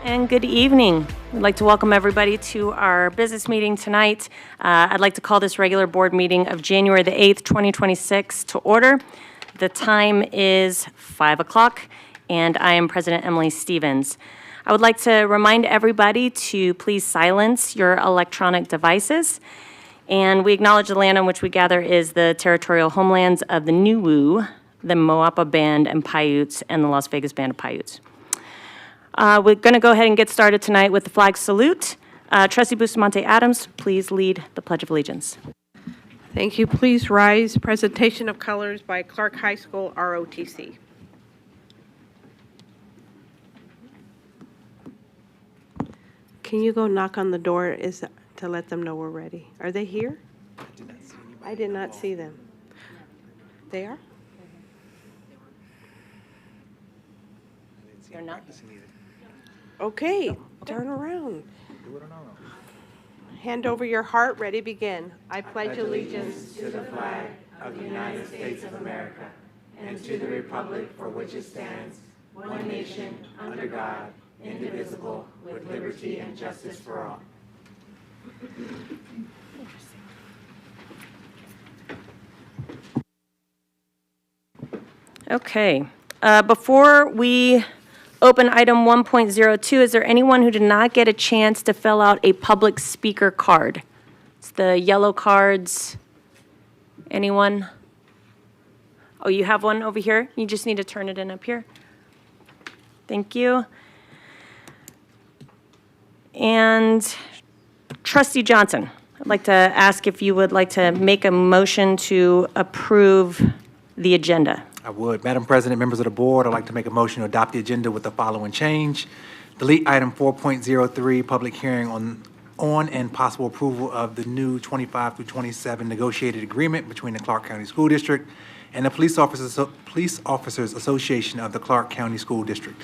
And good evening. We'd like to welcome everybody to our business meeting tonight. I'd like to call this regular board meeting of January the 8th, 2026 to order. The time is 5 o'clock, and I am President Emily Stevens. I would like to remind everybody to please silence your electronic devices. And we acknowledge the land on which we gather is the territorial homelands of the Nuwu, the Moapa Band and Paiutes, and the Las Vegas Band of Paiutes. We're going to go ahead and get started tonight with the flag salute. Trustee Bustamante Adams, please lead the Pledge of Allegiance. Thank you. Please rise. Presentation of colors by Clark High School ROTC. Can you go knock on the door to let them know we're ready? Are they here? I did not see them. They are? You're not? Okay, turn around. Hand over your heart, ready, begin. I pledge allegiance to the flag of the United States of America and to the republic for which it stands, one nation, under God, indivisible, with liberty and justice for all. Okay. Before we open item 1.02, is there anyone who did not get a chance to fill out a public speaker card? It's the yellow cards. Anyone? Oh, you have one over here? You just need to turn it in up here. Thank you. And Trustee Johnson, I'd like to ask if you would like to make a motion to approve the agenda. I would. Madam President, members of the board, I'd like to make a motion to adopt the agenda with the following change. Delete item 4.03, public hearing on and possible approval of the new 25 through 27 negotiated agreement between the Clark County School District and the Police Officers Association of the Clark County School District.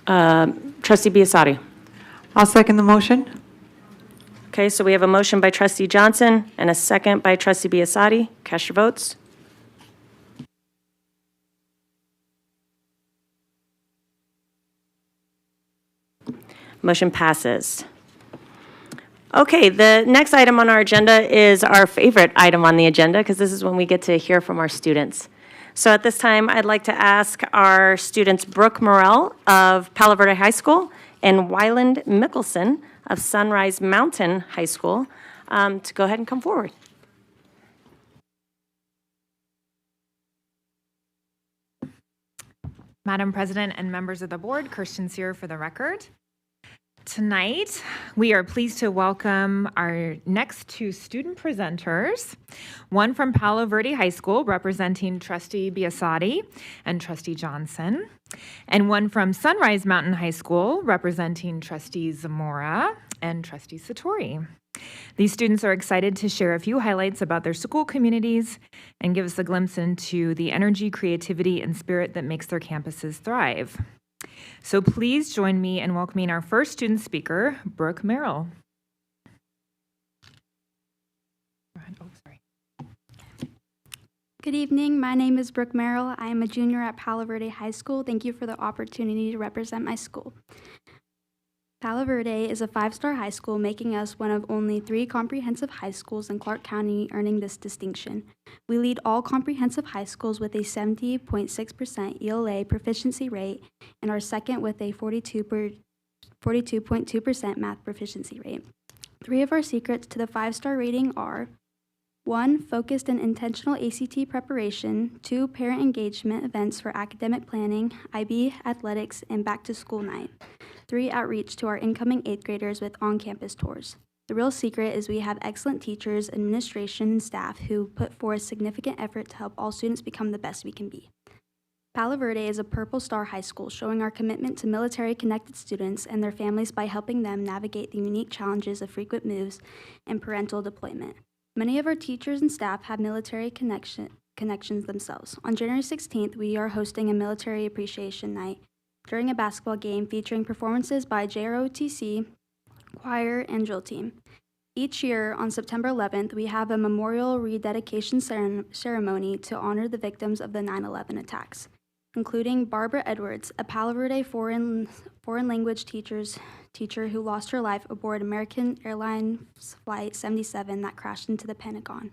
Trustee Biasotti. I'll second the motion. Okay, so we have a motion by Trustee Johnson and a second by Trustee Biasotti. Cast your votes. Motion passes. Okay, the next item on our agenda is our favorite item on the agenda because this is when we get to hear from our students. So at this time, I'd like to ask our students Brooke Morrell of Palo Verde High School and Wyland Mickelson of Sunrise Mountain High School to go ahead and come forward. Madam President and members of the board, Kirsten Sear for the record. Tonight, we are pleased to welcome our next two student presenters, one from Palo Verde High School representing Trustee Biasotti and Trustee Johnson, and one from Sunrise Mountain High School representing Trustee Zamora and Trustee Satori. These students are excited to share a few highlights about their school communities and give us a glimpse into the energy, creativity, and spirit that makes their campuses thrive. So please join me in welcoming our first student speaker, Brooke Merrill. Good evening. My name is Brooke Merrill. I am a junior at Palo Verde High School. Thank you for the opportunity to represent my school. Palo Verde is a 5-star high school, making us one of only 3 comprehensive high schools in Clark County earning this distinction. We lead all comprehensive high schools with a 70.6% ELA proficiency rate and are second with a 42.2% math proficiency rate. 3 of our secrets to the 5-star rating are 1. Focused and intentional ACT preparation. 2. Parent engagement events for academic planning, IB athletics, and back-to-school night. 3. Outreach to our incoming 8th graders with on-campus tours. The real secret is we have excellent teachers, administration, and staff who put forth significant effort to help all students become the best we can be. Palo Verde is a Purple Star high school, showing our commitment to military-connected students and their families by helping them navigate the unique challenges of frequent moves and parental deployment. Many of our teachers and staff have military connections themselves. On January 16th, we are hosting a military appreciation night during a basketball game featuring performances by JROTC, choir, and drill team. Each year, on September 11th, we have a memorial rededication ceremony to honor the victims of the 9/11 attacks. including Barbara Edwards, a Palo Verde foreign language teacher who lost her life aboard American Airlines Flight 77 that crashed into the Pentagon.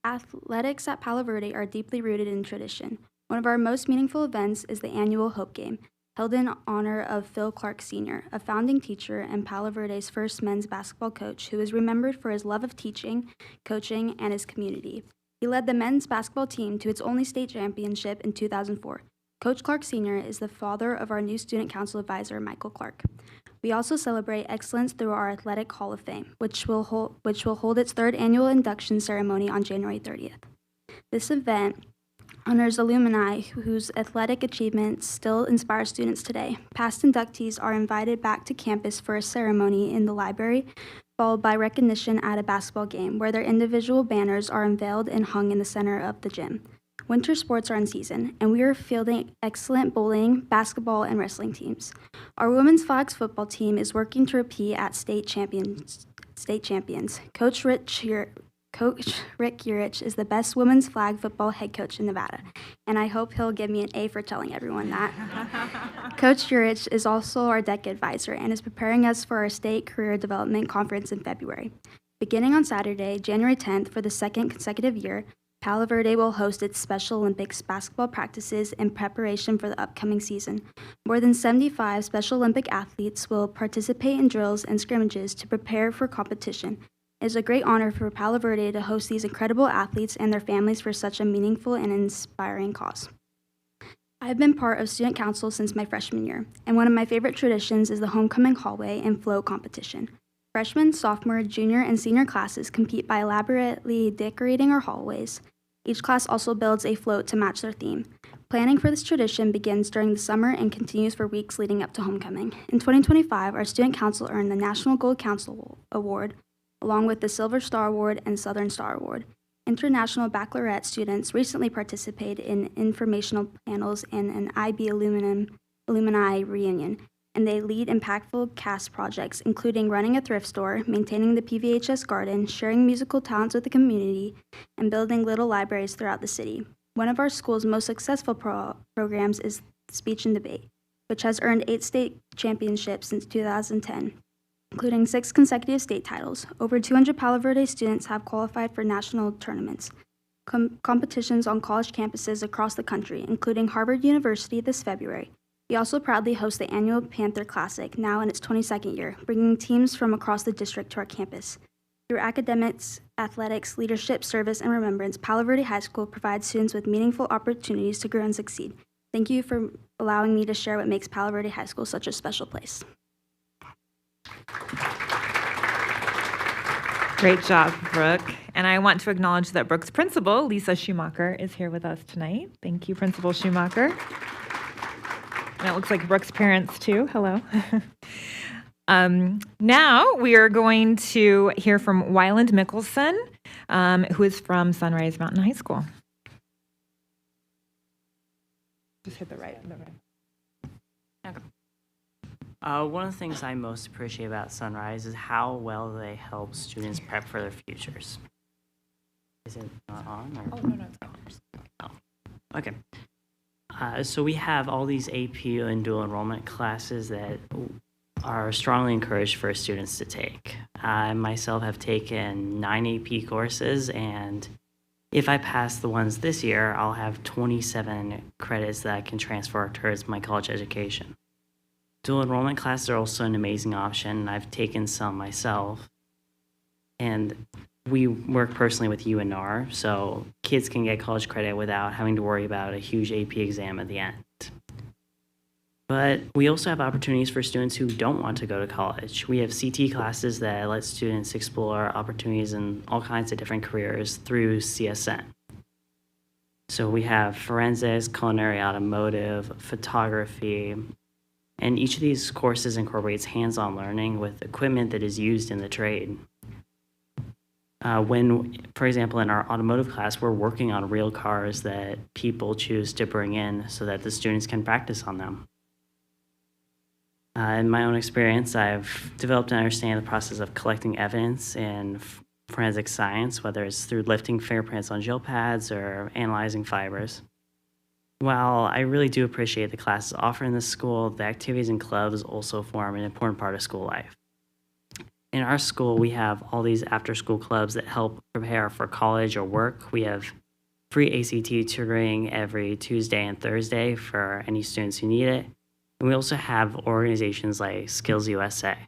Athletics at Palo Verde are deeply rooted in tradition. One of our most meaningful events is the annual Hope Game, held in honor of Phil Clark Sr., a founding teacher and Palo Verde's first men's basketball coach who is remembered for his love of teaching, coaching, and his community. He led the men's basketball team to its only state championship in 2004. Coach Clark Sr. is the father of our new student council advisor, Michael Clark. We also celebrate excellence through our Athletic Hall of Fame, which will hold its third annual induction ceremony on January 30th. This event honors alumni whose athletic achievements still inspire students today. Past inductees are invited back to campus for a ceremony in the library, followed by recognition at a basketball game, where their individual banners are unveiled and hung in the center of the gym. Winter sports are in season, and we are fielding excellent bowling, basketball, and wrestling teams. Our women's flags football team is working to repeat at state champions. Coach Rick Urich is the best women's flag football head coach in Nevada, and I hope he'll give me an A for telling everyone that. Coach Urich is also our deck advisor and is preparing us for our state career development conference in February. Beginning on Saturday, January 10th, for the second consecutive year, Palo Verde will host its Special Olympics basketball practices in preparation for the upcoming season. More than 75 Special Olympic athletes will participate in drills and scrimmages to prepare for competition. It is a great honor for Palo Verde to host these incredible athletes and their families for such a meaningful and inspiring cause. I have been part of student council since my freshman year, and one of my favorite traditions is the homecoming hallway and float competition. Freshman, sophomore, junior, and senior classes compete by elaborately decorating our hallways. Each class also builds a float to match their theme. Planning for this tradition begins during the summer and continues for weeks leading up to homecoming. In 2025, our student council earned the National Gold Council Award, along with the Silver Star Award and Southern Star Award. International baccalaureate students recently participated in informational panels and an IB alumni reunion, and they lead impactful CAST projects, including running a thrift store, maintaining the PVHS garden, sharing musical talents with the community, and building little libraries throughout the city. One of our school's most successful programs is Speech and Debate, which has earned 8 state championships since 2010, including 6 consecutive state titles. Over 200 Palo Verde students have qualified for national tournaments, competitions on college campuses across the country, including Harvard University this February. We also proudly host the annual Panther Classic, now in its 22nd year, bringing teams from across the district to our campus. Through academics, athletics, leadership, service, and remembrance, Palo Verde High School provides students with meaningful opportunities to grow and succeed. Thank you for allowing me to share what makes Palo Verde High School such a special place. Great job, Brooke. And I want to acknowledge that Brooke's principal, Lisa Schumacher, is here with us tonight. Thank you, Principal Schumacher. And it looks like Brooke's parents, too. Hello. Now we are going to hear from Wyland Mickelson, who is from Sunrise Mountain High School. Just hit the right. Okay. One of the things I most appreciate about Sunrise is how well they help students prep for their futures. Is it not on? Or? Oh, no, it's on. Oh, okay. So we have all these AP and dual enrollment classes that are strongly encouraged for students to take. I myself have taken 9 AP courses, and if I pass the ones this year, I'll have 27 credits that I can transfer towards my college education. Dual enrollment classes are also an amazing option. I've taken some myself, and we work personally with UNR, so kids can get college credit without having to worry about a huge AP exam at the end. But we also have opportunities for students who don't want to go to college. We have CT classes that let students explore opportunities in all kinds of different careers through CSN. So we have forensics, culinary, automotive, photography, and each of these courses incorporates hands-on learning with equipment that is used in the trade. When, for example, in our automotive class, we're working on real cars that people choose to bring in so that the students can practice on them. In my own experience, I've developed an understanding of the process of collecting evidence in forensic science, whether it's through lifting fingerprints on gel pads or analyzing fibers. While I really do appreciate the classes offered in this school, the activities and clubs also form an important part of school life. In our school, we have all these after-school clubs that help prepare for college or work. We have free ACT tutoring every Tuesday and Thursday for any students who need it. And we also have organizations like Skills USA.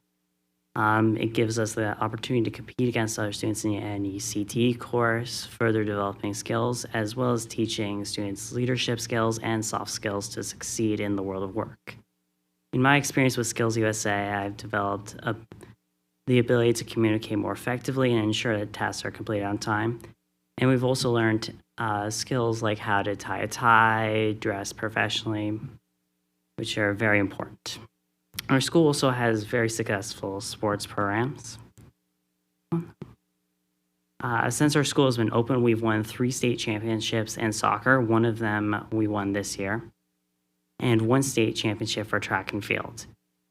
It gives us the opportunity to compete against other students in an ECT course, further developing skills, as well as teaching students leadership skills and soft skills to succeed in the world of work. In my experience with Skills USA, I've developed the ability to communicate more effectively and ensure that tasks are completed on time. And we've also learned skills like how to tie a tie, dress professionally, which are very important. Our school also has very successful sports programs. Since our school has been open, we've won 3 state championships in soccer. One of them we won this year, and 1 state championship for track and field.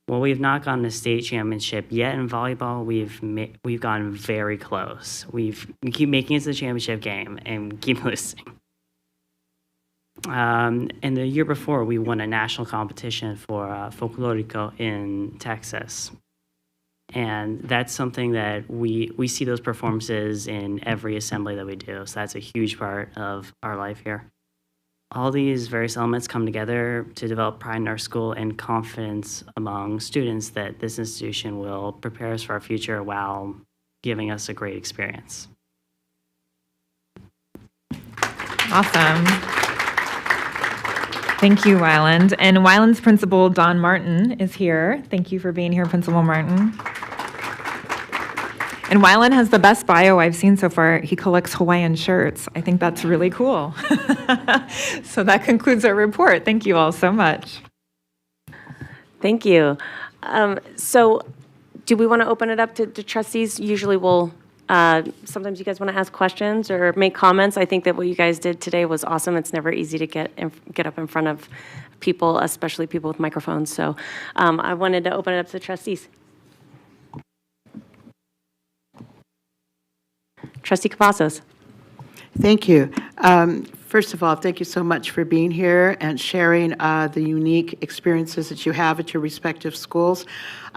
While we've not gotten a state championship yet in volleyball, we've gotten very close. We keep making it to the championship game and keep losing. And the year before, we won a national competition for folklorico in Texas. And that's something that we see those performances in every assembly that we do. So that's a huge part of our life here. All these various elements come together to develop pride in our school and confidence among students that this institution will prepare us for our future while giving us a great experience. Awesome. Thank you, Wyland. And Wyland's principal, Don Martin, is here. Thank you for being here, Principal Martin. And Wyland has the best bio I've seen so far. He collects Hawaiian shirts. I think that's really cool. So that concludes our report. Thank you all so much. Thank you. So do we want to open it up to trustees? Usually we'll, sometimes you guys want to ask questions or make comments. I think that what you guys did today was awesome. It's never easy to get up in front of people, especially people with microphones. So I wanted to open it up to the trustees. Trustee Cavazos. Thank you. First of all, thank you so much for being here and sharing the unique experiences that you have at your respective schools.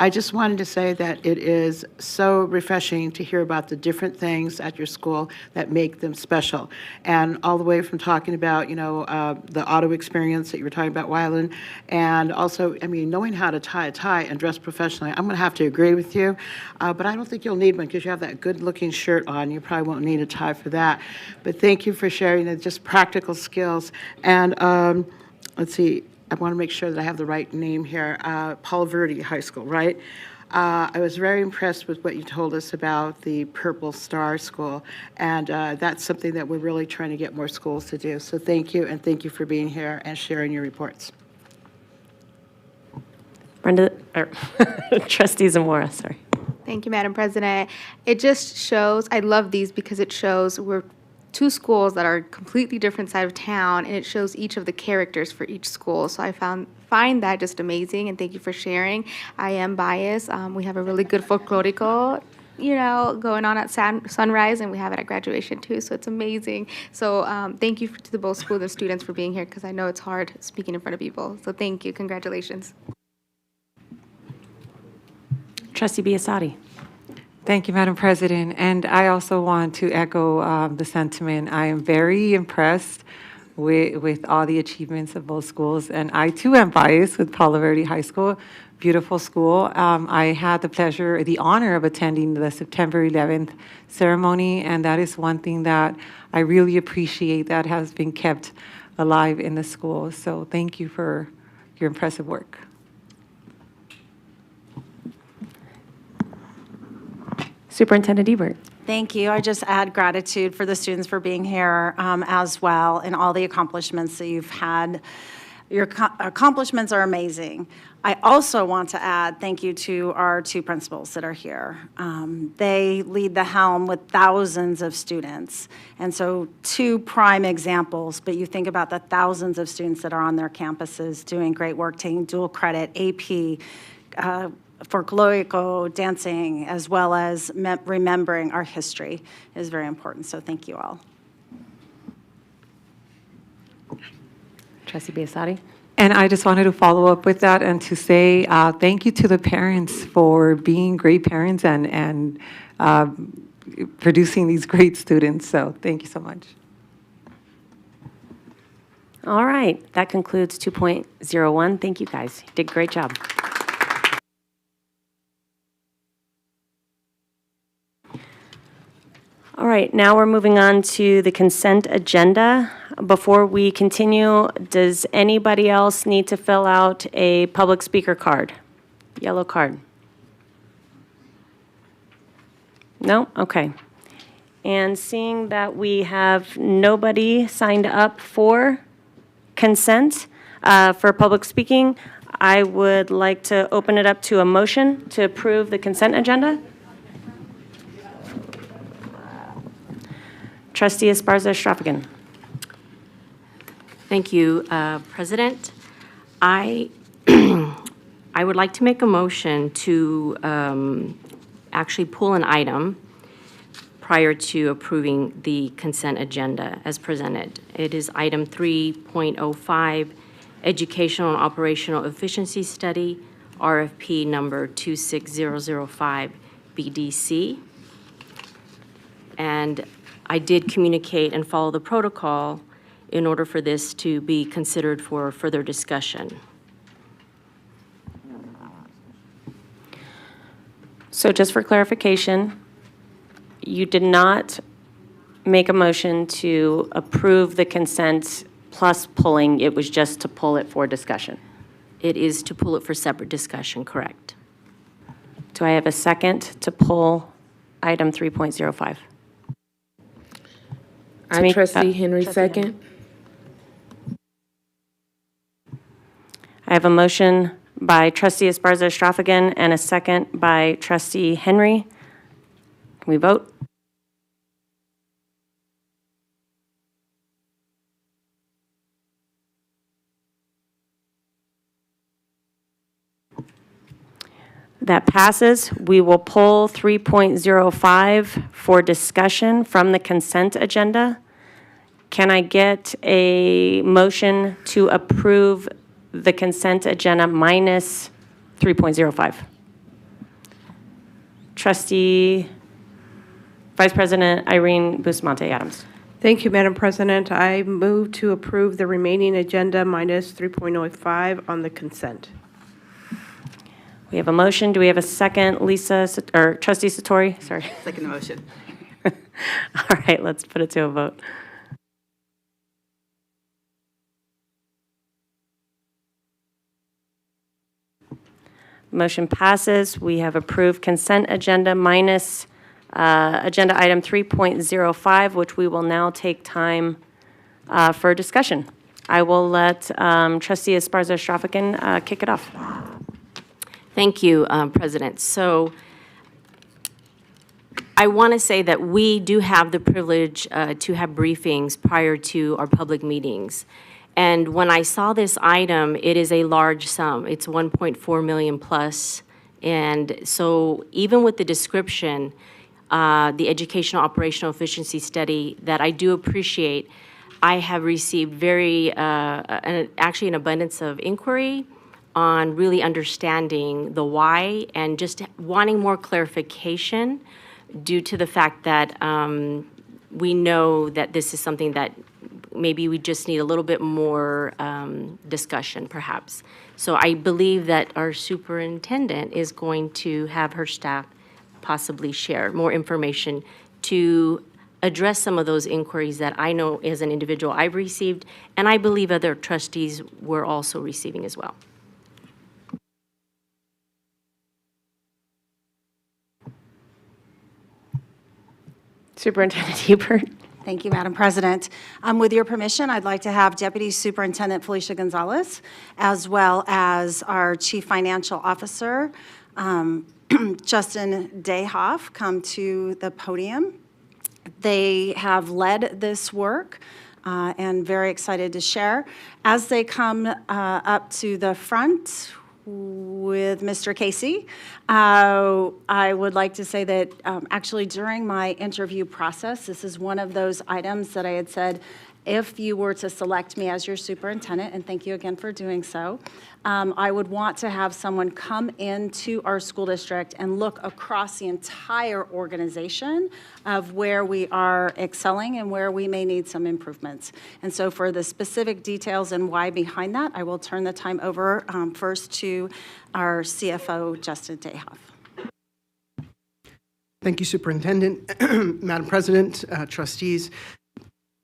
I just wanted to say that it is so refreshing to hear about the different things at your school that make them special. And all the way from talking about, the auto experience that you were talking about, Wyland, and also, knowing how to tie a tie and dress professionally. I'm going to have to agree with you, but I don't think you'll need one because you have that good-looking shirt on. You probably won't need a tie for that. But thank you for sharing the just practical skills. And let's see. I want to make sure that I have the right name here, Paul Verde High School, right? I was very impressed with what you told us about the Purple Star School, and that's something that we're really trying to get more schools to do. So thank you, and thank you for being here and sharing your reports. Brenda, Trustee Zamora, sorry. Thank you, Madam President. It just shows, I love these because it shows we're 2 schools that are completely different side of town, and it shows each of the characters for each school. So I find that just amazing, and thank you for sharing. I am biased. We have a really good folklorico, going on at Sunrise, and we have it at graduation too, so it's amazing. So thank you to the both schools and students for being here, because I know it's hard speaking in front of people. So thank you. Congratulations. Trustee Biasotti. Thank you, Madam President. And I also want to echo the sentiment. I am very impressed with all the achievements of both schools. And I, too, am biased with Palo Verde High School. Beautiful school. I had the honor of attending the September 11th ceremony, and that is one thing that I really appreciate that has been kept alive in the school. So thank you for your impressive work. Superintendent Ebert. Thank you. I just add gratitude for the students for being here as well, and all the accomplishments that you've had. Your accomplishments are amazing. I also want to add thank you to our 2 principals that are here. They lead the helm with thousands of students. And so 2 prime examples, but you think about the thousands of students that are on their campuses doing great work, taking dual credit, AP, folklorico, dancing, as well as remembering our history is very important. So thank you all. Trustee Biasotti? And I just wanted to follow up with that and to say thank you to the parents for being great parents and producing these great students. So thank you so much. All right, that concludes 2.01. Thank you, guys. You did a great job. All right, now we're moving on to the consent agenda. Before we continue, does anybody else need to fill out a public speaker card? Yellow card? No? Okay. And seeing that we have nobody signed up for consent for public speaking, I would like to open it up to a motion to approve the consent agenda. Trustee Esparza-Straphagan. Thank you, President. I would like to make a motion to actually pull an item prior to approving the consent agenda as presented. It is item 3.05, Educational and Operational Efficiency Study, RFP number 26005, BDC. And I did communicate and follow the protocol in order for this to be considered for further discussion. So just for clarification, you did not make a motion to approve the consent plus pulling, it was just to pull it for discussion? It is to pull it for separate discussion, correct? Do I have a second to pull item 3.05? I, Trustee Henry, second. I have a motion by Trustee Esparza-Straphagan and a second by Trustee Henry. Can we vote? That passes. We will pull 3.05 for discussion from the consent agenda. Can I get a motion to approve the consent agenda minus 3.05? Trustee Vice President Irene Bustamante Adams. Thank you, Madam President. I move to approve the remaining agenda minus 3.05 on the consent. We have a motion. Do we have a second? Lisa, or Trustee Satori? Sorry. Second motion. All right, let's put it to a vote. Motion passes. We have approved consent agenda minus agenda item 3.05, which we will now take time for discussion. I will let Trustee Esparza-Straphagan kick it off. Thank you, President. So I want to say that we do have the privilege to have briefings prior to our public meetings. And when I saw this item, it is a large sum. It's 1.4 million plus. And so even with the description, the Educational Operational Efficiency Study that I do appreciate, I have received actually an abundance of inquiry on really understanding the why and just wanting more clarification due to the fact that we know that this is something that maybe we just need a little bit more discussion, perhaps. So I believe that our superintendent is going to have her staff possibly share more information to address some of those inquiries that I know as an individual I've received, and I believe other trustees were also receiving as well. Superintendent Hubert. Thank you, Madam President. With your permission, I'd like to have Deputy Superintendent Felicia Gonzalez, as well as our Chief Financial Officer, Justin Dayhoff, come to the podium. They have led this work and very excited to share. As they come up to the front with Mr. Casey, I would like to say that actually during my interview process, this is one of those items that I had said If you were to select me as your superintendent, and thank you again for doing so, I would want to have someone come into our school district and look across the entire organization of where we are excelling and where we may need some improvements. And so for the specific details and why behind that, I will turn the time over first to our CFO, Justin Dayhoff. Thank you, Superintendent, Madam President, trustees.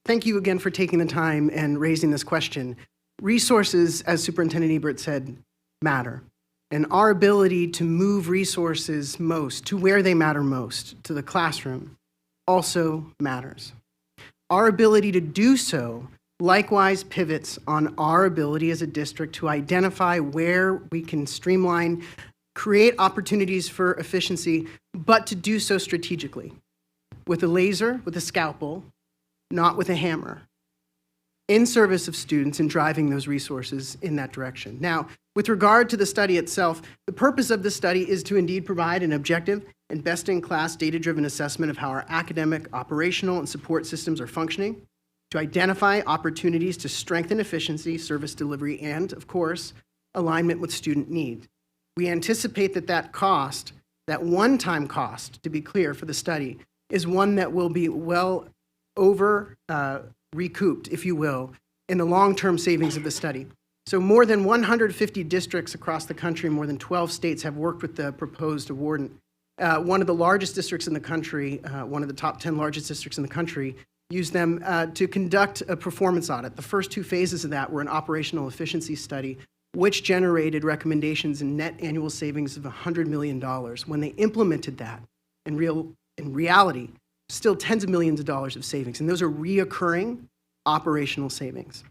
Thank you again for taking the time and raising this question. Resources, as Superintendent Ebert said, matter. And our ability to move resources most to where they matter most, to the classroom, also matters. Our ability to do so likewise pivots on our ability as a district to identify where we can streamline, create opportunities for efficiency, but to do so strategically, with a laser, with a scalpel, not with a hammer, in service of students and driving those resources in that direction. Now, with regard to the study itself, the purpose of the study is to indeed provide an objective and best-in-class data-driven assessment of how our academic, operational, and support systems are functioning, to identify opportunities to strengthen efficiency, service delivery, and, of course, alignment with student need. We anticipate that cost, that one-time cost, to be clear, for the study, is one that will be well over recouped, if you will, in the long-term savings of the study. So more than 150 districts across the country, more than 12 states have worked with the proposed awardant. One of the largest districts in the country, one of the top 10 largest districts in the country, used them to conduct a performance audit. The first two phases of that were an operational efficiency study, which generated recommendations and net annual savings of $100 million. When they implemented that, in reality, still tens of millions of dollars of savings, and those are reoccurring operational savings.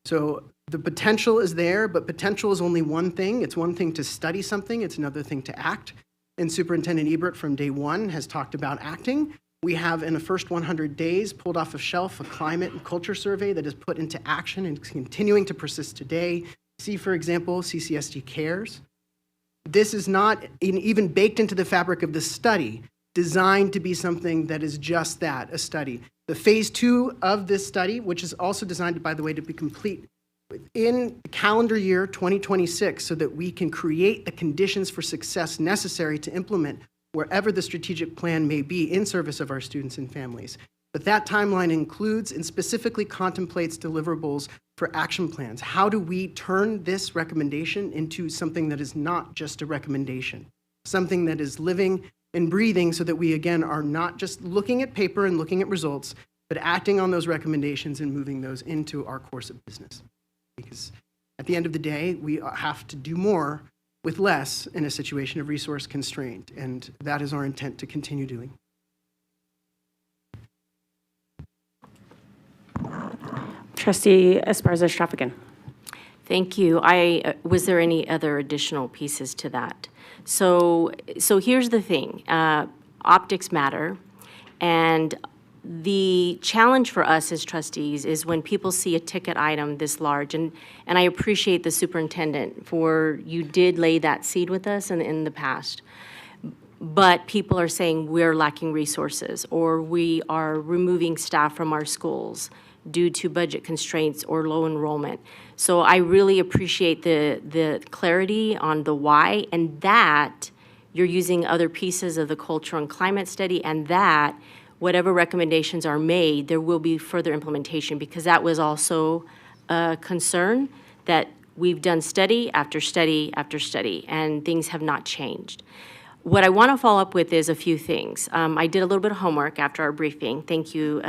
So the potential is there, but potential is only one thing. It's one thing to study something, it's another thing to act. And Superintendent Ebert from day one has talked about acting. We have, in the first 100 days, pulled off a shelf a climate and culture survey that is put into action and is continuing to persist today. See, for example, CCSD Cares. This is not even baked into the fabric of the study, designed to be something that is just that, a study. The phase 2 of this study, which is also designed, by the way, to be complete in calendar year 2026 so that we can create the conditions for success necessary to implement wherever the strategic plan may be in service of our students and families. But that timeline includes and specifically contemplates deliverables for action plans. How do we turn this recommendation into something that is not just a recommendation, something that is living and breathing so that we, again, are not just looking at paper and looking at results, but acting on those recommendations and moving those into our course of business. Because at the end of the day, we have to do more with less in a situation of resource constraint, and that is our intent to continue doing. Trustee Esparza-Strafican. Thank you. Was there any other additional pieces to that? So here's the thing. Optics matter, and the challenge for us as trustees is when people see a ticket item this large, and I appreciate the superintendent for, you did lay that seed with us in the past, but people are saying we're lacking resources, or we are removing staff from our schools due to budget constraints or low enrollment. So I really appreciate the clarity on the why, and that you're using other pieces of the cultural and climate study, and that whatever recommendations are made, there will be further implementation, because that was also a concern that we've done study after study after study, and things have not changed. What I want to follow up with is a few things. I did a little bit of homework after our briefing. Thank you,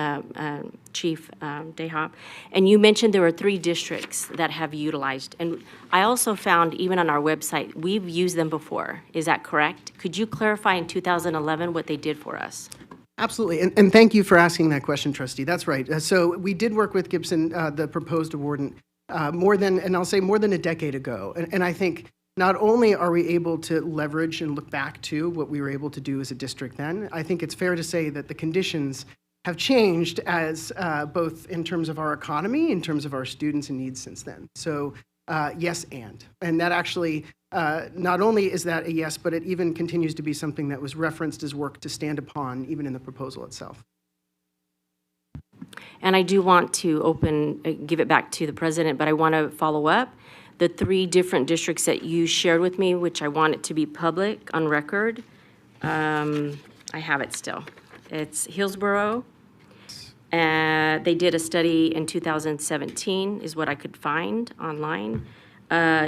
Chief Dayhoff. And you mentioned there were 3 districts that have utilized. And I also found, even on our website, we've used them before. Is that correct? Could you clarify in 2011 what they did for us? Absolutely, and thank you for asking that question, Trustee. That's right. So we did work with Gibson, the proposed awardant, more than a decade ago. And I think not only are we able to leverage and look back to what we were able to do as a district then, I think it's fair to say that the conditions have changed as both in terms of our economy, in terms of our students and needs since then. So yes, and that actually, not only is that a yes, but it even continues to be something that was referenced as work to stand upon even in the proposal itself. And I do want to give it back to the president, but I want to follow up. The 3 different districts that you shared with me, which I want it to be public on record. I have it still. It's Hillsborough. They did a study in 2017, is what I could find online.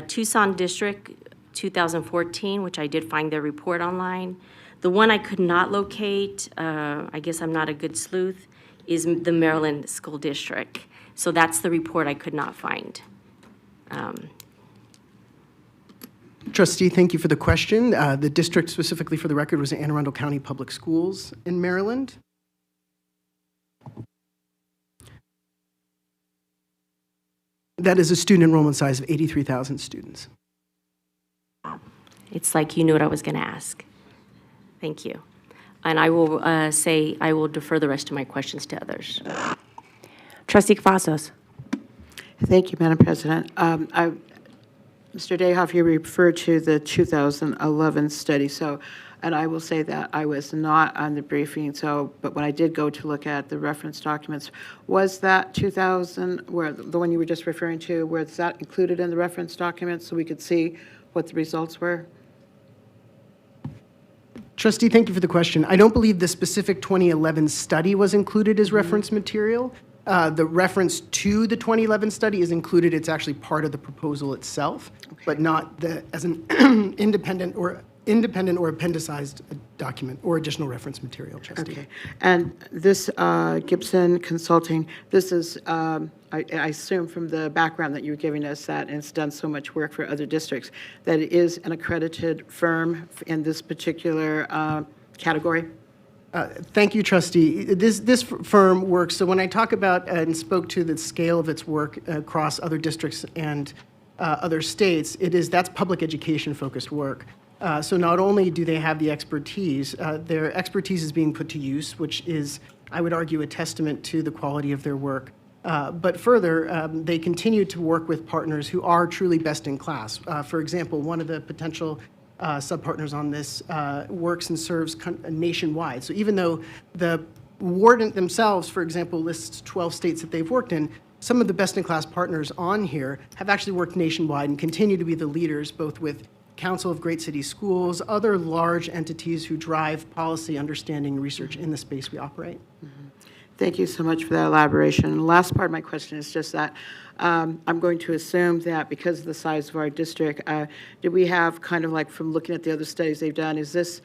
Tucson District, 2014, which I did find their report online. The one I could not locate, I guess I'm not a good sleuth, is the Maryland School District. So that's the report I could not find. Trustee, thank you for the question. The district specifically for the record was Anne Arundel County Public Schools in Maryland. That is a student enrollment size of 83,000 students. It's like you knew what I was going to ask. Thank you. And I will I will defer the rest of my questions to others. Trustee Cavazos. Thank you, Madam President. Mr. Dayhoff, you referred to the 2011 study, and I will say that I was not on the briefing, but when I did go to look at the reference documents, was that 2000, the one you were just referring to, was that included in the reference documents so we could see what the results were? Trustee, thank you for the question. I don't believe the specific 2011 study was included as reference material. The reference to the 2011 study is included. It's actually part of the proposal itself, but not as an independent or appendicized document or additional reference material, Trustee. Okay. And this Gibson Consulting, this is, I assume from the background that you were giving us that it's done so much work for other districts, that it is an accredited firm in this particular category? Thank you, Trustee. This firm works, so when I talk about and spoke to the scale of its work across other districts and other states, that's public education-focused work. So not only do they have the expertise, their expertise is being put to use, which is, I would argue, a testament to the quality of their work. But further, they continue to work with partners who are truly best in class. For example, one of the potential subpartners on this works and serves nationwide. So even though the award themselves, for example, lists 12 states that they've worked in, some of the best-in-class partners on here have actually worked nationwide and continue to be the leaders, both with Council of Great City Schools, other large entities who drive policy, understanding, and research in the space we operate. Mm-hmm. Thank you so much for that elaboration. And the last part of my question is just that I'm going to assume that because of the size of our district, do we have kind of like from looking at the other studies they've done, is this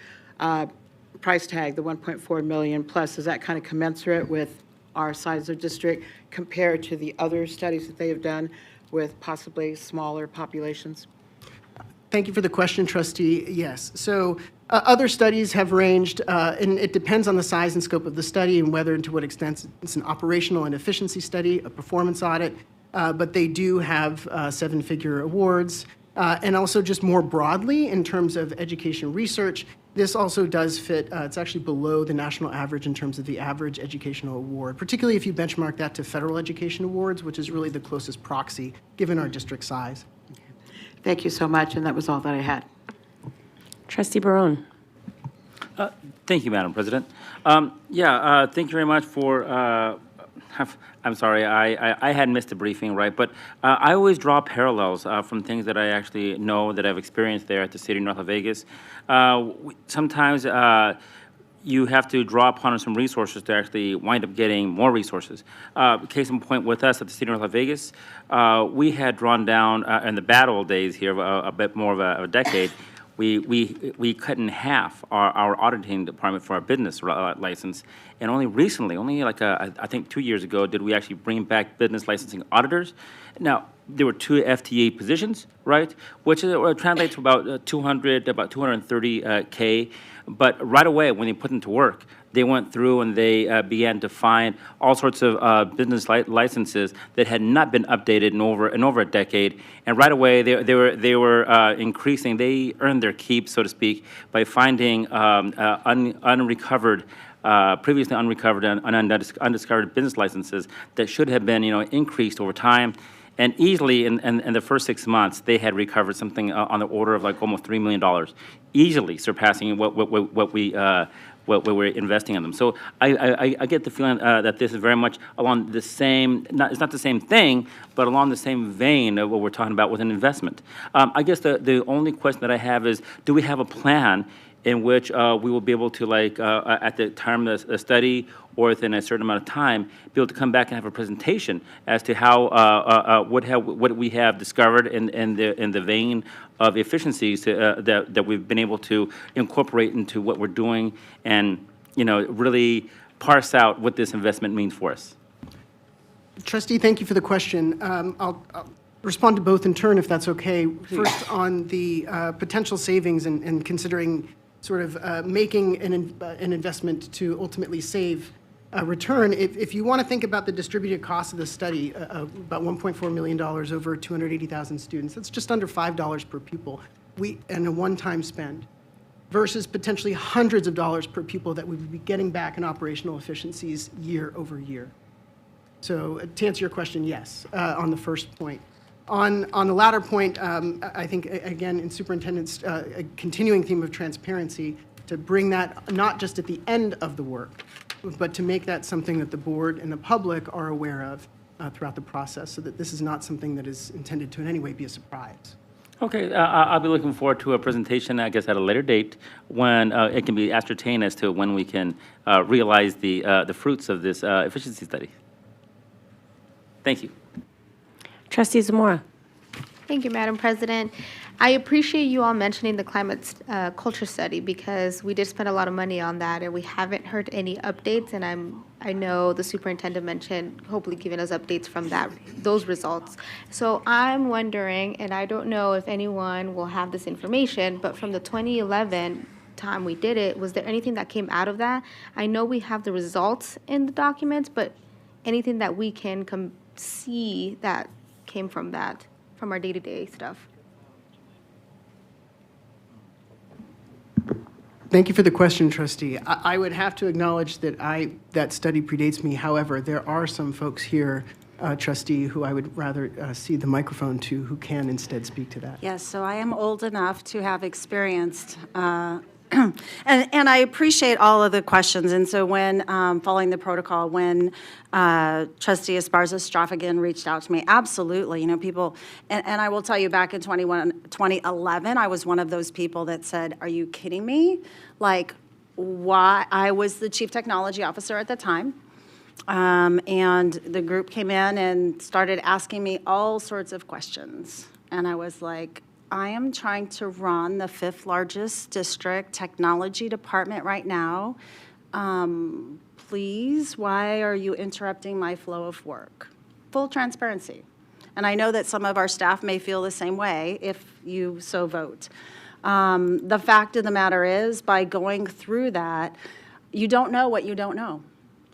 price tag, the 1.4 million plus, is that kind of commensurate with our size of district compared to the other studies that they have done with possibly smaller populations? Thank you for the question, Trustee. Yes. So other studies have ranged, and it depends on the size and scope of the study and whether and to what extent it's an operational and efficiency study, a performance audit, but they do have seven-figure awards. And also just more broadly, in terms of education research, this also does fit, it's actually below the national average in terms of the average educational award, particularly if you benchmark that to federal education awards, which is really the closest proxy given our district size. Thank you so much, and that was all that I had. Trustee Barone. Thank you, Madam President. Thank you very much for, I'm sorry, I had missed the briefing, right? But I always draw parallels from things that I actually know that I've experienced there at the City of North Las Vegas. Sometimes you have to draw upon some resources to actually wind up getting more resources. Case in point with us at the City of North Las Vegas, we had drawn down, in the bad old days here, a bit more of a decade, we cut in half our auditing department for our business license. And only recently, I think 2 years ago, did we actually bring back business licensing auditors. Now, there were 2 FTE positions, right? Which translates to about 230K. But right away, when they put them to work, they went through and they began to find all sorts of business licenses that had not been updated in over a decade. And right away, they were increasing. They earned their keep, so to speak, by finding unrecovered. Previously unrecovered and undiscovered business licenses that should have been, increased over time. And easily, in the first 6 months, they had recovered something on the order of like almost $3 million, easily surpassing what what we're investing in them. So I get the feeling that this is very much along the same, it's not the same thing, but along the same vein of what we're talking about with an investment. I guess the only question that I have is, do we have a plan in which we will be able to, like, at the time of the study or within a certain amount of time, be able to come back and have a presentation as to how, what we have discovered in the vein of efficiencies that we've been able to incorporate into what we're doing and, really parse out what this investment means for us. Trustee, thank you for the question. I'll respond to both in turn, if that's okay. First, on the potential savings and considering sort of making an investment to ultimately save a return. If you want to think about the distributed cost of the study, about $1.4 million over 280,000 students, that's just under $5 per pupil and a one-time spend, versus potentially hundreds of dollars per pupil that we would be getting back in operational efficiencies year over year. So to answer your question, yes, on the first point. On the latter point, I think, again, in superintendent's a continuing theme of transparency, to bring that not just at the end of the work, but to make that something that the board and the public are aware of throughout the process, so that this is not something that is intended to in any way be a surprise. Okay, I'll be looking forward to a presentation, I guess, at a later date when it can be ascertained as to when we can realize the fruits of this efficiency study. Thank you. Trustee Zamora. Thank you, Madam President. I appreciate you all mentioning the climate culture study, because we did spend a lot of money on that and we haven't heard any updates, and I know the superintendent mentioned hopefully giving us updates from those results. So I'm wondering, and I don't know if anyone will have this information, but from the 2011 time we did it, was there anything that came out of that? I know we have the results in the documents, but anything that we can see that came from that, from our day-to-day stuff? Thank you for the question, Trustee. I would have to acknowledge that that study predates me. However, there are some folks here, Trustee, who I would rather cede the microphone to, who can instead speak to that. Yes, so I am old enough to have experienced, and I appreciate all of the questions. And so when, following the protocol, when Trustee Esparza-Straffigan reached out to me, absolutely, people, and I will tell you, back in 2011, I was one of those people that said, are you kidding me? Like, why? I was the chief technology officer at the time. And the group came in and started asking me all sorts of questions. And I was like, I am trying to run the 5th largest district technology department right now. Please, why are you interrupting my flow of work? Full transparency. And I know that some of our staff may feel the same way if you so vote. The fact of the matter is, by going through that, you don't know what you don't know.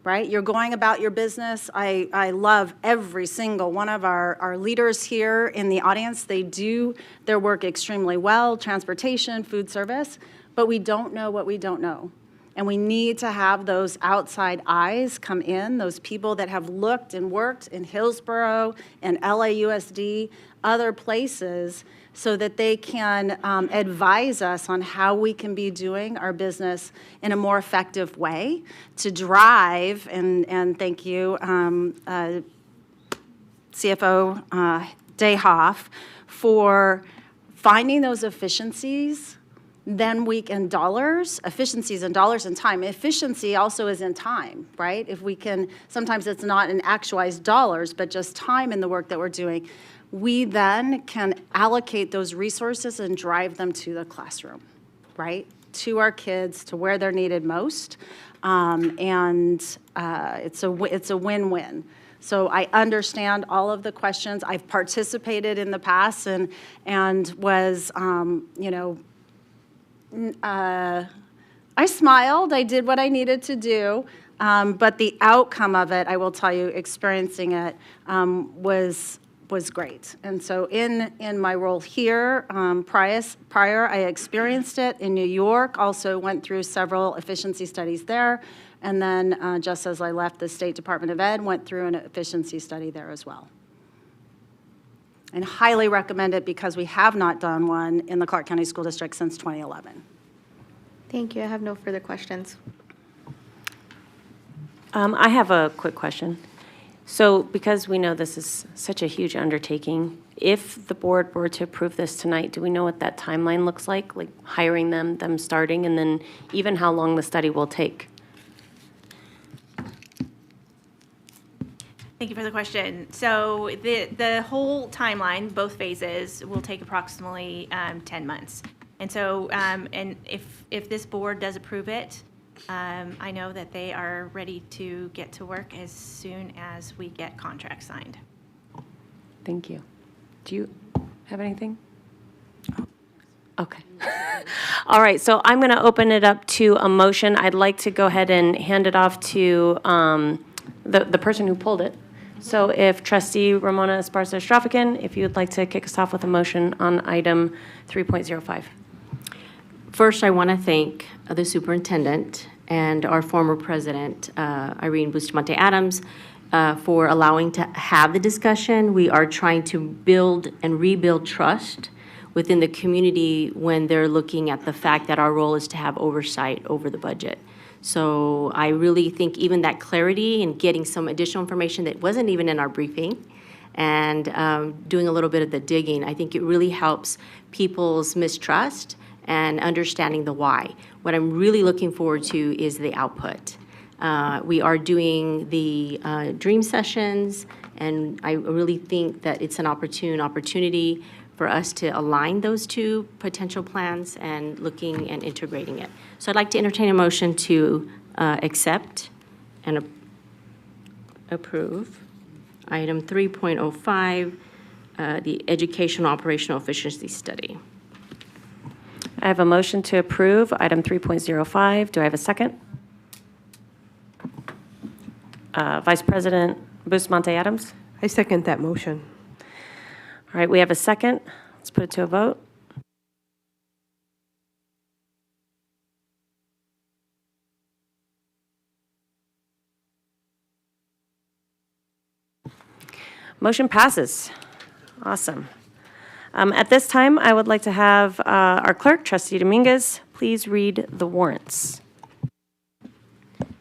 Right? You're going about your business. I love every single one of our leaders here in the audience. They do their work extremely well, transportation, food service, but we don't know what we don't know. And we need to have those outside eyes come in, those people that have looked and worked in Hillsborough and LAUSD, other places, so that they can advise us on how we can be doing our business in a more effective way to drive, and thank you, CFO Dayhoff, for finding those efficiencies. Then we can efficiencies in dollars and time. Efficiency also is in time, right? If we can, sometimes it's not in actualized dollars, but just time in the work that we're doing. We then can allocate those resources and drive them to the classroom, right? To our kids, to where they're needed most. It's a win-win. So I understand all of the questions. I've participated in the past and was, I smiled. I did what I needed to do. But the outcome of it, I will tell you, experiencing it was great. And so in my role here, prior, I experienced it in New York, also went through several efficiency studies there. And then just as I left the State Department of Ed, went through an efficiency study there as well. And highly recommend it, because we have not done one in the Clark County School District since 2011. Thank you. I have no further questions. I have a quick question. So because we know this is such a huge undertaking, if the board were to approve this tonight, do we know what that timeline looks like hiring them starting, and then even how long the study will take? Thank you for the question. So the whole timeline, both phases, will take approximately 10 months. And so, and if this board does approve it, I know that they are ready to get to work as soon as we get contracts signed. Thank you. Do you have anything? Okay. All right, so I'm going to open it up to a motion. I'd like to go ahead and hand it off to the person who pulled it. So if Trustee Ramona Esparza-Strafican, if you would like to kick us off with a motion on item 3.05. First, I want to thank the superintendent and our former president, Irene Bustamante Adams, for allowing to have the discussion. We are trying to build and rebuild trust within the community when they're looking at the fact that our role is to have oversight over the budget. So I really think even that clarity and getting some additional information that wasn't even in our briefing and doing a little bit of the digging, I think it really helps people's mistrust and understanding the why. What I'm really looking forward to is the output. We are doing the dream sessions, and I really think that it's an opportunity for us to align those two potential plans and looking and integrating it. So I'd like to entertain a motion to accept and approve item 3.05, the Educational Operational Efficiency Study. I have a motion to approve item 3.05. Do I have a second? Vice President Bustamante Adams? I second that motion. All right, we have a second. Let's put it to a vote. Motion passes. Awesome. At this time, I would like to have our clerk, Trustee Dominguez, please read the warrants.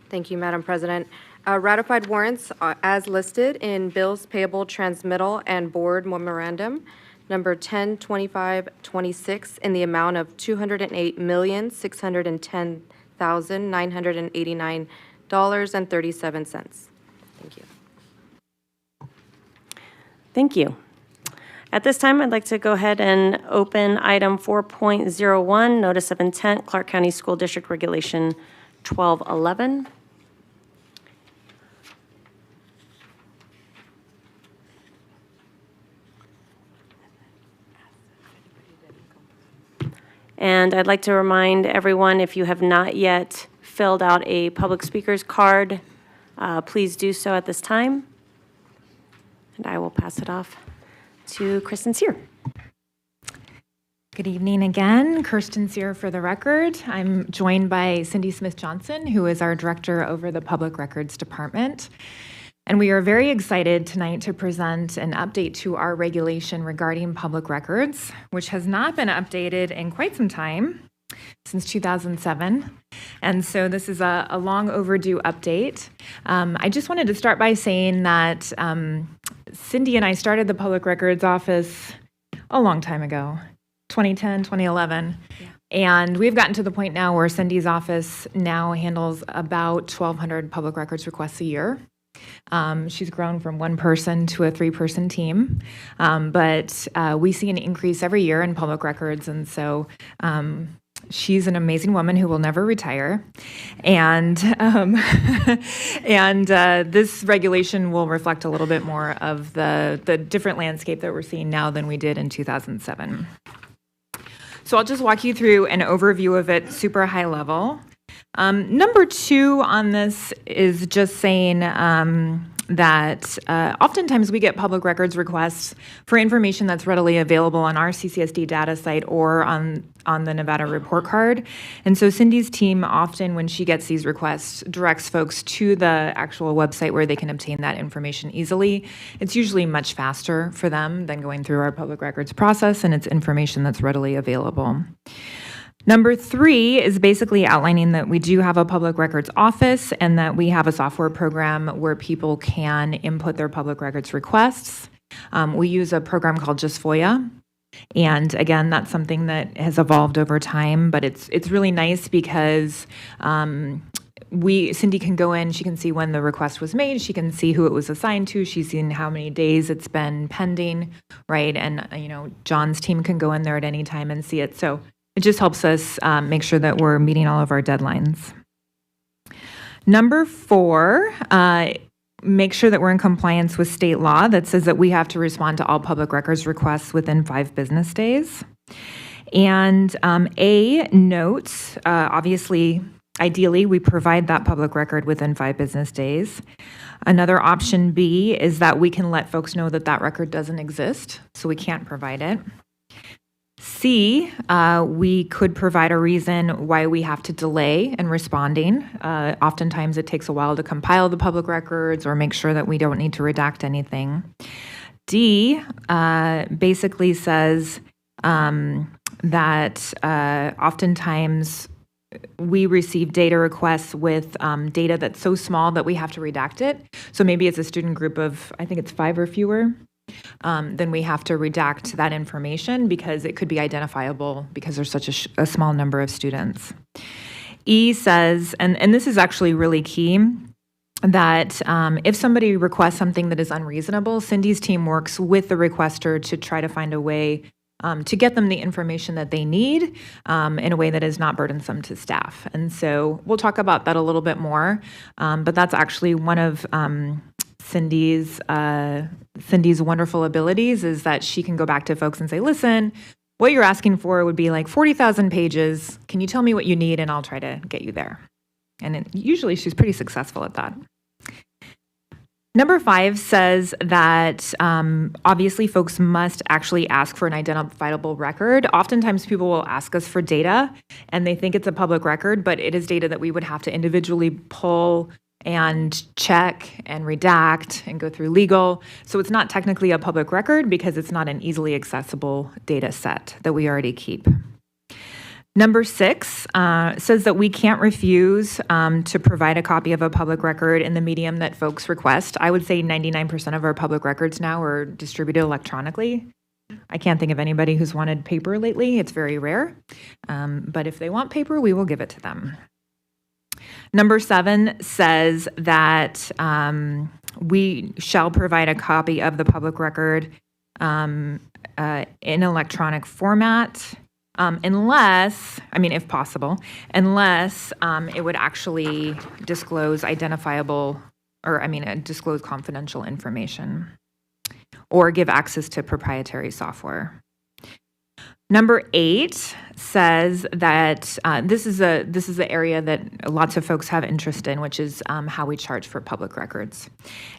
Thank you, Madam President. Ratified warrants as listed in Bills Payable Transmittal and Board Memorandum number 102526 in the amount of $208,610,989.37. Thank you. Thank you. At this time, I'd like to go ahead and open item 4.01, Notice of Intent, Clark County School District Regulation 1211. And I'd like to remind everyone, if you have not yet filled out a public speaker's card, please do so at this time. And I will pass it off to Kristen Sear. Good evening again. Kirsten Sear for the record. I'm joined by Cindy Smith-Johnson, who is our director over the Public Records Department. And we are very excited tonight to present an update to our regulation regarding public records, which has not been updated in quite some time, since 2007. And so this is a long overdue update. I just wanted to start by saying that Cindy and I started the Public Records Office a long time ago, 2010, 2011. Yeah. And we've gotten to the point now where Cindy's office now handles about 1,200 public records requests a year. She's grown from one person to a 3-person team, but we see an increase every year in public records, and so she's an amazing woman who will never retire, and this regulation will reflect a little bit more of the different landscape that we're seeing now than we did in 2007. So I'll just walk you through an overview of it, super high level. Number 2 on this is just saying that oftentimes we get public records requests for information that's readily available on our CCSD data site or on the Nevada report card. And so Cindy's team often, when she gets these requests, directs folks to the actual website where they can obtain that information easily. It's usually much faster for them than going through our public records process, and it's information that's readily available. Number 3 is basically outlining that we do have a public records office and that we have a software program where people can input their public records requests. We use a program called Just FOIA. And again, that's something that has evolved over time, but it's really nice because Cindy can go in, she can see when the request was made, she can see who it was assigned to, she's seen how many days it's been pending, right? And, John's team can go in there at any time and see it. So it just helps us make sure that we're meeting all of our deadlines. Number 4, make sure that we're in compliance with state law that says that we have to respond to all public records requests within 5 business days. And A notes, obviously, ideally, we provide that public record within 5 business days. Another option B is that we can let folks know that that record doesn't exist, so we can't provide it. C, we could provide a reason why we have to delay in responding. Oftentimes it takes a while to compile the public records or make sure that we don't need to redact anything. D basically says that oftentimes we receive data requests with data that's so small that we have to redact it. So maybe it's a student group of, I think it's 5 or fewer. Then we have to redact that information because it could be identifiable because there's such a small number of students. E says, and this is actually really key, that if somebody requests something that is unreasonable, Cindy's team works with the requester to try to find a way to get them the information that they need in a way that is not burdensome to staff. And so we'll talk about that a little bit more, but that's actually one of Cindy's wonderful abilities is that she can go back to folks and say, listen, what you're asking for would be like 40,000 pages. Can you tell me what you need and I'll try to get you there? And usually she's pretty successful at that. Number 5 says that obviously folks must actually ask for an identifiable record. Oftentimes people will ask us for data and they think it's a public record, but it is data that we would have to individually pull and check and redact and go through legal. So it's not technically a public record because it's not an easily accessible data set that we already keep. Number 6 says that we can't refuse to provide a copy of a public record in the medium that folks request. I would say 99% of our public records now are distributed electronically. I can't think of anybody who's wanted paper lately. It's very rare. But if they want paper, we will give it to them. Number 7 says that we shall provide a copy of the public record in electronic format unless, if possible, unless it would actually disclose disclose confidential information or give access to proprietary software. Number 8 says that this is the area that lots of folks have interest in, which is how we charge for public records.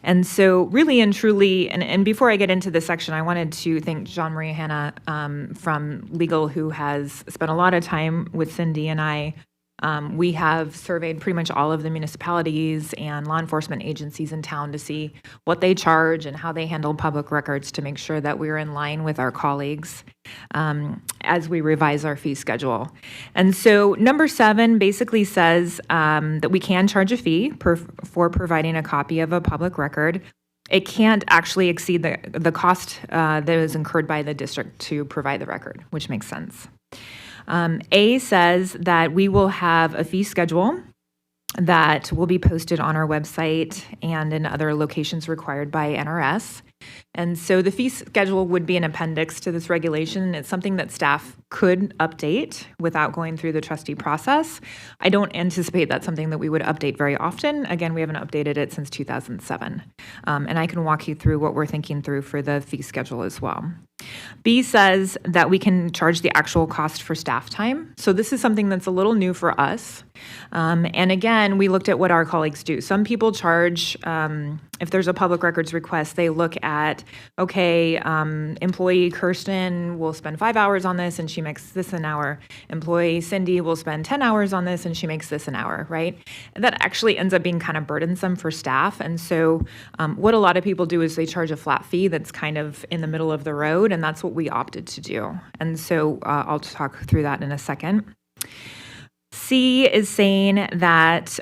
And so really and truly, and before I get into this section, I wanted to thank Jean Marie Hanna from Legal, who has spent a lot of time with Cindy and I. We have surveyed pretty much all of the municipalities and law enforcement agencies in town to see what they charge and how they handle public records to make sure that we're in line with our colleagues as we revise our fee schedule. And so number 7 basically says that we can charge a fee for providing a copy of a public record. It can't actually exceed the cost that is incurred by the district to provide the record, which makes sense. A says that we will have a fee schedule that will be posted on our website and in other locations required by NRS. And so the fee schedule would be an appendix to this regulation. It's something that staff could update without going through the trustee process. I don't anticipate that's something that we would update very often. Again, we haven't updated it since 2007. And I can walk you through what we're thinking through for the fee schedule as well. B says that we can charge the actual cost for staff time. So this is something that's a little new for us. And again, we looked at what our colleagues do. Some people charge, if there's a public records request, they look at, okay, employee Kirsten will spend 5 hours on this and she makes this an hour. Employee Cindy will spend 10 hours on this and she makes this an hour, right? And that actually ends up being kind of burdensome for staff. And so what a lot of people do is they charge a flat fee that's kind of in the middle of the road, and that's what we opted to do. And so I'll talk through that in a second. C is saying that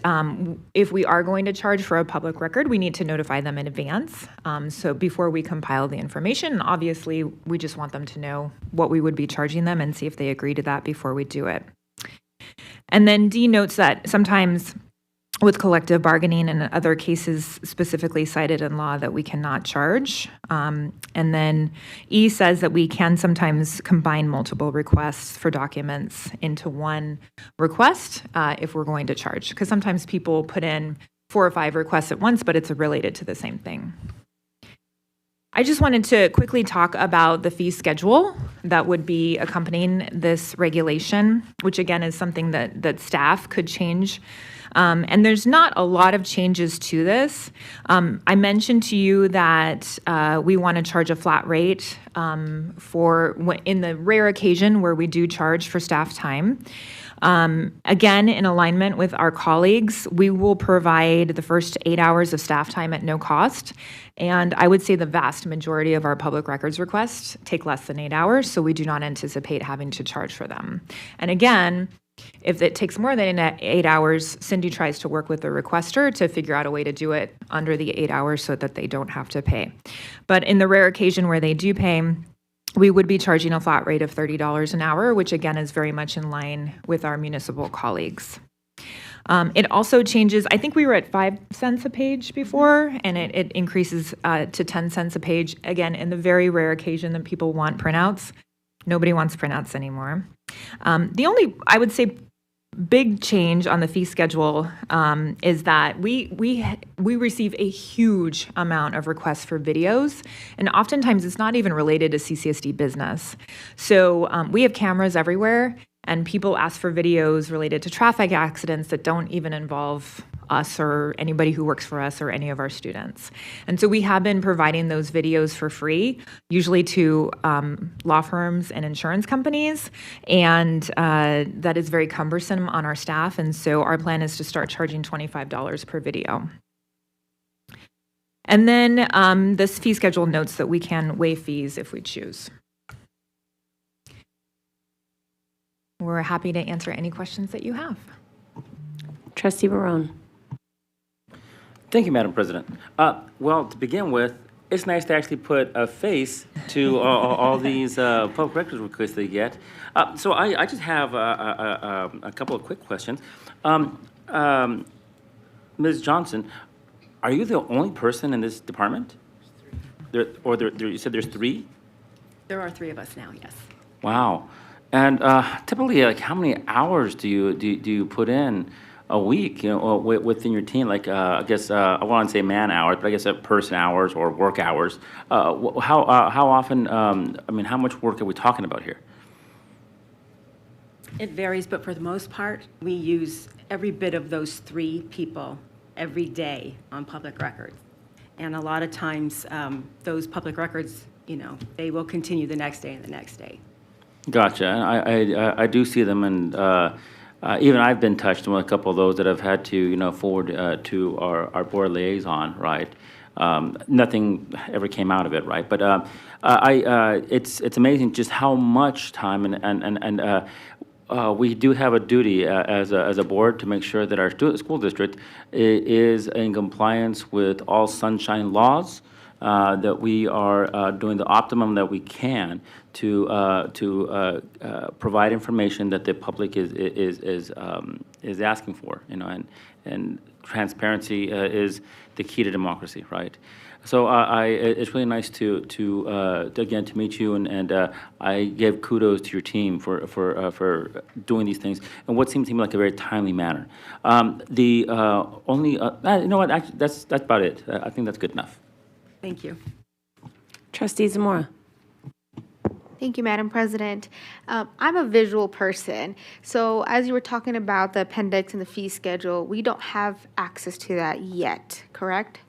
if we are going to charge for a public record, we need to notify them in advance. So before we compile the information, obviously, we just want them to know what we would be charging them and see if they agree to that before we do it. And then D notes that sometimes with collective bargaining and other cases specifically cited in law that we cannot charge. And then E says that we can sometimes combine multiple requests for documents into one request if we're going to charge. Because sometimes people put in 4 or 5 requests at once, but it's related to the same thing. I just wanted to quickly talk about the fee schedule that would be accompanying this regulation, which again is something that staff could change. And there's not a lot of changes to this. I mentioned to you that we want to charge a flat rate in the rare occasion where we do charge for staff time. Again, in alignment with our colleagues, we will provide the first 8 hours of staff time at no cost. And I would say the vast majority of our public records requests take less than 8 hours, so we do not anticipate having to charge for them. And again, if it takes more than 8 hours, Cindy tries to work with the requester to figure out a way to do it under the 8 hours so that they don't have to pay. But in the rare occasion where they do pay, we would be charging a flat rate of $30 an hour, which again is very much in line with our municipal colleagues. It also changes, I think we were at 5 cents a page before, and it increases to 10 cents a page, again, in the very rare occasion that people want printouts. Nobody wants printouts anymore. The only, I would say, big change on the fee schedule is that we receive a huge amount of requests for videos, and oftentimes it's not even related to CCSD business. So we have cameras everywhere, and people ask for videos related to traffic accidents that don't even involve us or anybody who works for us or any of our students. And so we have been providing those videos for free, usually to law firms and insurance companies, and that is very cumbersome on our staff, and so our plan is to start charging $25 per video. And then this fee schedule notes that we can waive fees if we choose. We're happy to answer any questions that you have. Trustee Barone. Thank you, Madam President. Well, to begin with, it's nice to actually put a face to all these public records requests they get. So I just have a couple of quick questions. Ms. Johnson, are you the only person in this department? You said there's 3? There are 3 of us now, yes. Wow. And typically, like, how many hours do you put in a week, within your team? Like, I guess I want to say man hours, but I guess person hours or work hours. How often? I mean, how much work are we talking about here? It varies, but for the most part, we use every bit of those 3 people every day on public records. And a lot of times, those public records, they will continue the next day and the next day. Gotcha. I do see them, and even I've been touched with a couple of those that I've had to, forward to our board liaison, right? Nothing ever came out of it, right? But it's amazing just how much time and we do have a duty as a board to make sure that our school district is in compliance with all sunshine laws. That we are doing the optimum that we can to provide information that the public is asking for, and transparency is the key to democracy, right? So it's really nice to again to meet you, and I give kudos to your team for doing these things in what seems to me like a very timely manner. You know what? Actually, that's about it. I think that's good enough. Thank you. Trustee Zamora. Thank you, Madam President. I'm a visual person, so as you were talking about the appendix and the fee schedule, we don't have access to that yet, correct?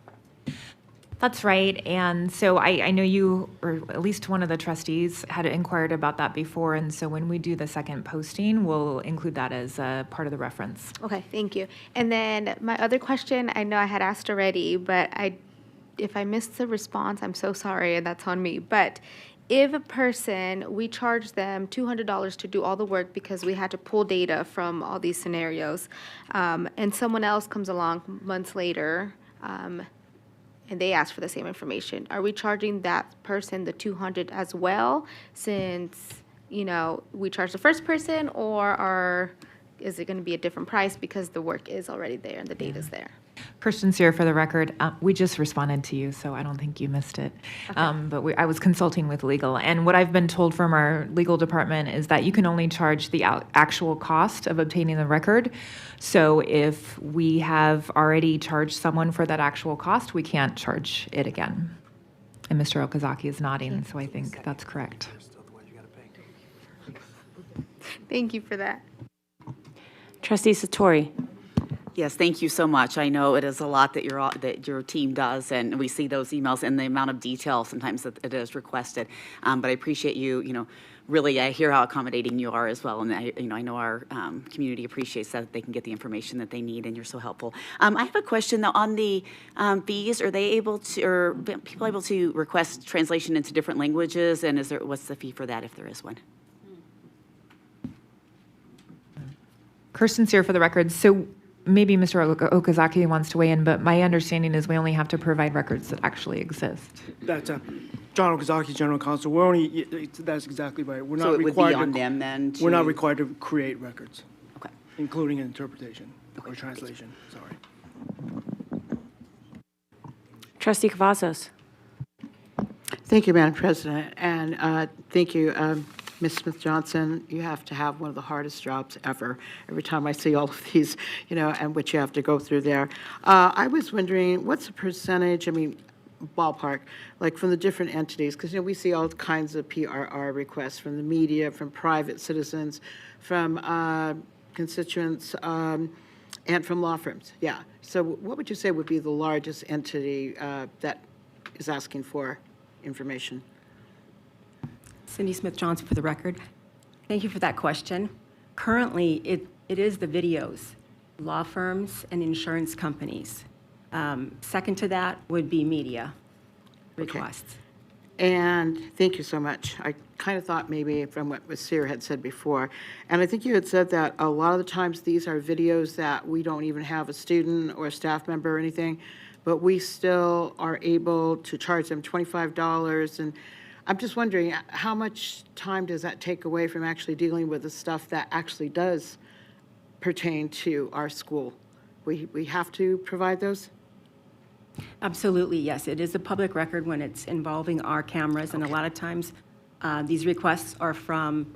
That's right. And so I know you, or at least one of the trustees, had inquired about that before. And so when we do the second posting, we'll include that as a part of the reference. Okay, thank you. And then my other question, I know I had asked already, but if I missed the response, I'm so sorry, and that's on me. But if a person, we charge them $200 to do all the work because we had to pull data from all these scenarios, and someone else comes along months later, and they ask for the same information, are we charging that person the $200 as well, since, you know, we charge the first person, or is it going to be a different price because the work is already there and the data's there? Christian Sear, for the record, we just responded to you, so I don't think you missed it. But I was consulting with legal, and what I've been told from our legal department is that you can only charge the actual cost of obtaining the record. So if we have already charged someone for that actual cost, we can't charge it again. And Mr. Okazaki is nodding, so I think that's correct. Thank you for that. Trustee Satori. Yes, thank you so much. I know it is a lot that your team does, and we see those emails and the amount of detail sometimes that it is requested. But I appreciate you. Really, I hear how accommodating you are as well, and I know our community appreciates that they can get the information that they need, and you're so helpful. I have a question though on the fees. Are people able to request translation into different languages, and what's the fee for that if there is one? Kirsten Sear, for the record. So maybe Mr. Okazaki wants to weigh in, but my understanding is we only have to provide records that actually exist. That's John Okazaki, General Counsel. That's exactly right. We're not so it required would be on them then? We're not required to create records. Okay. Including an interpretation or translation. Sorry. Trustee Cavazos. Thank you, Madam President, and thank you, Ms. Smith-Johnson. You have to have one of the hardest jobs ever. Every time I see all of these, and what you have to go through there. I was wondering, what's the percentage, ballpark, like from the different entities, because, we see all kinds of PRR requests from the media, from private citizens, from constituents, and from law firms. Yeah. So what would you say would be the largest entity that is asking for information? Cindy Smith-Johnson, for the record. Thank you for that question. Currently, it is the videos, law firms and insurance companies. Second to that would be media requests. Okay. And thank you so much. I kind of thought maybe from what Ms. Sear had said before, and I think you had said that a lot of the times these are videos that we don't even have a student or a staff member or anything, but we still are able to charge them $25. And I'm just wondering, how much time does that take away from actually dealing with the stuff that actually does pertain to our school? We have to provide those? Absolutely, yes. It is a public record when it's involving our cameras, and a lot of times these requests are from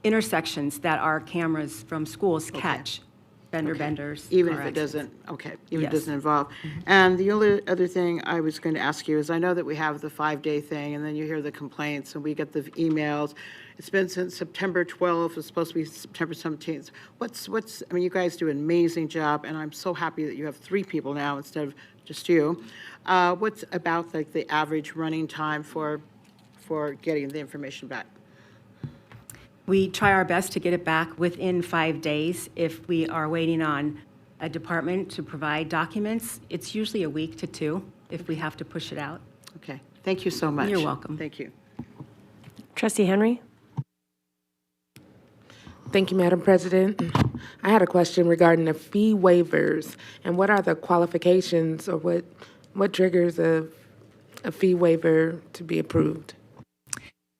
intersections that our cameras from schools catch. Fender benders. Even if it doesn't, even if it doesn't involve. And the only other thing I was going to ask you is, I know that we have the 5-day thing, and then you hear the complaints, and we get the emails. It's been since September 12th. It's supposed to be September 17th. You guys do an amazing job, and I'm so happy that you have 3 people now instead of just you. What's about the average running time for getting the information back? We try our best to get it back within 5 days. If we are waiting on a department to provide documents, it's usually a week to 2 if we have to push it out. Okay. Thank you so much. You're welcome. Thank you. Trustee Henry. Thank you, Madam President. I had a question regarding the fee waivers and what are the qualifications or what triggers a fee waiver to be approved?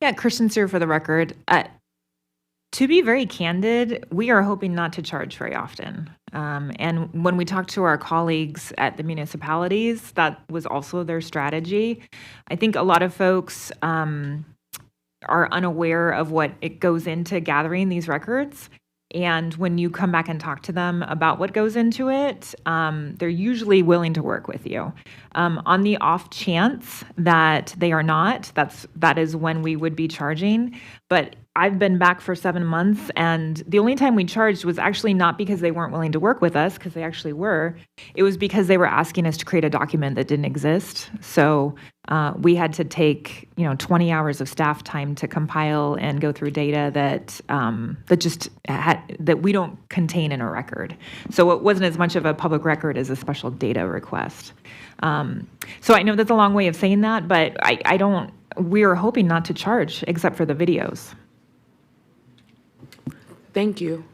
Yeah, Christian Sear, for the record. To be very candid, we are hoping not to charge very often. And when we talk to our colleagues at the municipalities, that was also their strategy. I think a lot of folks are unaware of what it goes into gathering these records. And when you come back and talk to them about what goes into it, they're usually willing to work with you. On the off chance that they are not, that is when we would be charging. But I've been back for 7 months, and the only time we charged was actually not because they weren't willing to work with us, because they actually were. It was because they were asking us to create a document that didn't exist. So we had to take 20 hours of staff time to compile and go through data that that we don't contain in a record. So it wasn't as much of a public record as a special data request. So I know that's a long way of saying that, but we are hoping not to charge except for the videos. Thank you.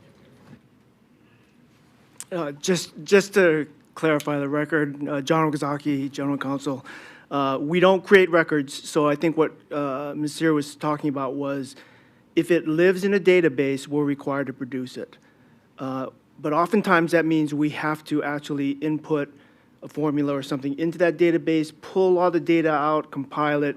Just to clarify the record, John Okazaki, General Counsel, we don't create records, so I think what Ms. Sear was talking about was if it lives in a database, we're required to produce it. But oftentimes that means we have to actually input a formula or something into that database, pull all the data out, compile it.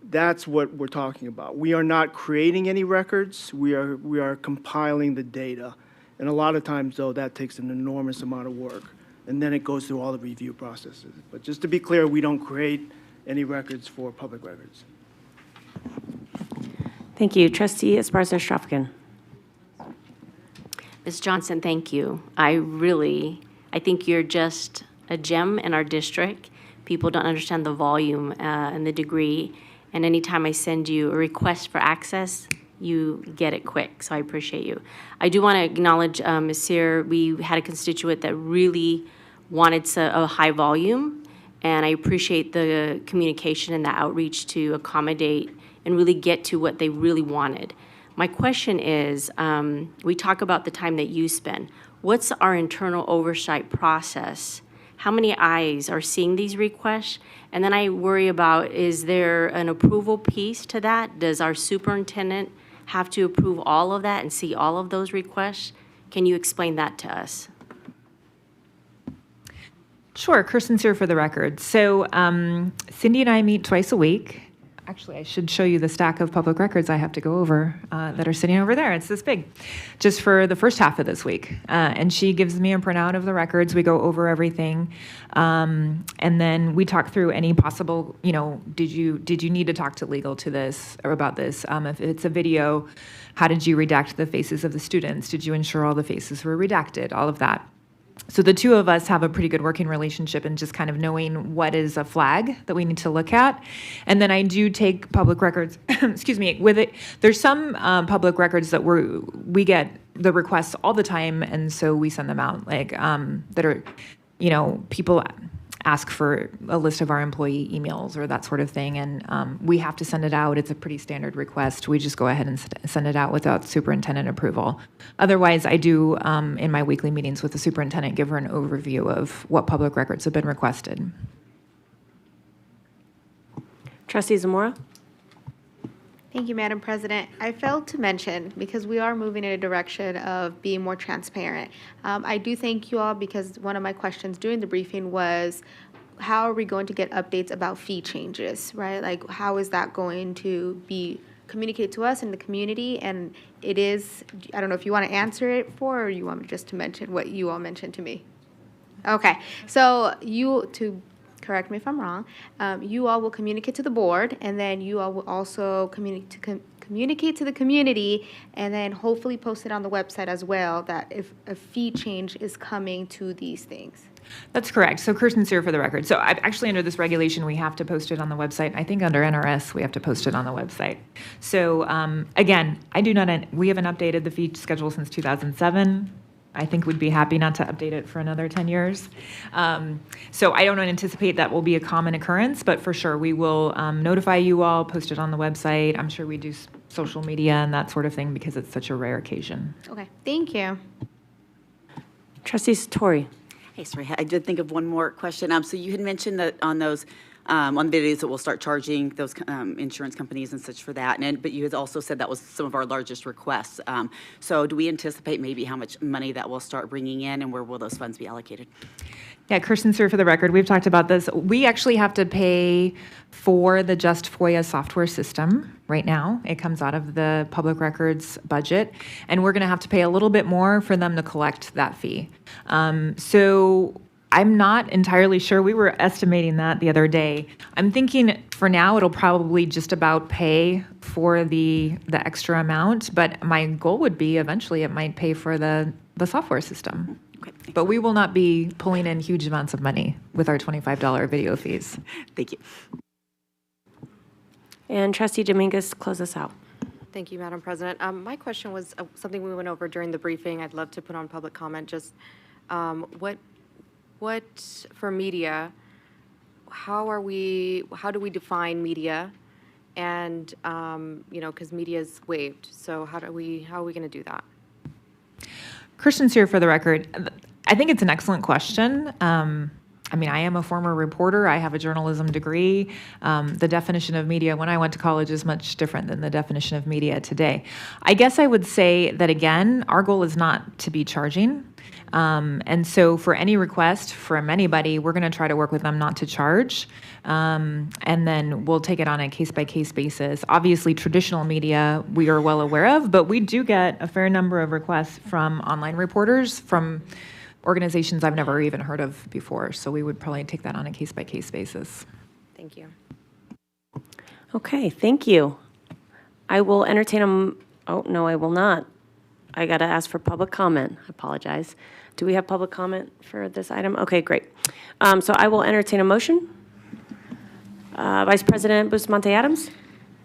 That's what we're talking about. We are not creating any records. We are compiling the data. And a lot of times, though, that takes an enormous amount of work. And then it goes through all the review processes. But just to be clear, we don't create any records for public records. Thank you. Trustee Esparza-Strafkin. Ms. Johnson, thank you. I think you're just a gem in our district. People don't understand the volume and the degree. And anytime I send you a request for access, you get it quick. So I appreciate you. I do want to acknowledge Ms. Sear. We had a constituent that really wanted a high volume. And I appreciate the communication and the outreach to accommodate and really get to what they really wanted. My question is, we talk about the time that you spend. What's our internal oversight process? How many eyes are seeing these requests? And then I worry about, is there an approval piece to that? Does our superintendent have to approve all of that and see all of those requests? Can you explain that to us? Sure, Kirsten Sear for the record. So Cindy and I meet twice a week. Actually, I should show you the stack of public records I have to go over that are sitting over there. It's this big, just for the first half of this week. And she gives me a printout of the records. We go over everything. And then we talk through any possible, did you need to talk to legal to this or about this? If it's a video, how did you redact the faces of the students? Did you ensure all the faces were redacted? All of that. So the two of us have a pretty good working relationship and just kind of knowing what is a flag that we need to look at. And then I do take public records, excuse me, with it. There's some public records that we get the requests all the time, and so we send them out, like that are, people ask for a list of our employee emails or that sort of thing, and we have to send it out. It's a pretty standard request. We just go ahead and send it out without superintendent approval. Otherwise, I do, in my weekly meetings with the superintendent, give her an overview of what public records have been requested. Trustee Zamora? Thank you, Madam President. I failed to mention, because we are moving in a direction of being more transparent. I do thank you all because one of my questions during the briefing was, how are we going to get updates about fee changes, right? Like, how is that going to be communicated to us in the community? And it is, I don't know if you want to answer it or you want me just to mention what you all mentioned to me. Okay, so correct me if I'm wrong, you all will communicate to the board, and then you all will also communicate to the community, and then hopefully post it on the website as well, that if a fee change is coming to these things. That's correct. So Kirsten Sear for the record. So actually under this regulation, we have to post it on the website. I think under NRS, we have to post it on the website. So again, we haven't updated the fee schedule since 2007. I think we'd be happy not to update it for another 10 years. So I don't anticipate that will be a common occurrence, but for sure we will notify you all, post it on the website. I'm sure we do social media and that sort of thing because it's such a rare occasion. Okay, thank you. Trustee Satori. Hey, sorry, I did think of one more question. So you had mentioned that on those on the videos that we'll start charging those insurance companies and such for that. But you had also said that was some of our largest requests. So do we anticipate maybe how much money that will start bringing in, and where will those funds be allocated? Yeah, Kirsten Sear for the record. We've talked about this. We actually have to pay for the Just FOIA software system right now. It comes out of the public records budget, and we're going to have to pay a little bit more for them to collect that fee. So I'm not entirely sure. We were estimating that the other day. I'm thinking for now it'll probably just about pay for the extra amount, but my goal would be eventually it might pay for the software system. But we will not be pulling in huge amounts of money with our $25 video fees. Thank you. And Trustee Dominguez, close us out. Thank you, Madam President. My question was something we went over during the briefing. I'd love to put on public comment. Just what for media? How do we define media? And because media is waived, so how are we going to do that? Christian's here for the record. I think it's an excellent question. I am a former reporter. I have a journalism degree. The definition of media when I went to college is much different than the definition of media today. I guess I would say that, again, our goal is not to be charging. And so for any request from anybody, we're going to try to work with them not to charge. And then we'll take it on a case-by-case basis. Obviously, traditional media we are well aware of, but we do get a fair number of requests from online reporters, from organizations I've never even heard of before. So we would probably take that on a case-by-case basis. Thank you. Okay, thank you. I will entertain oh, no, I will not. I got to ask for public comment. I apologize. Do we have public comment for this item? Okay, great. So I will entertain a motion. Vice President Bustamante Adams.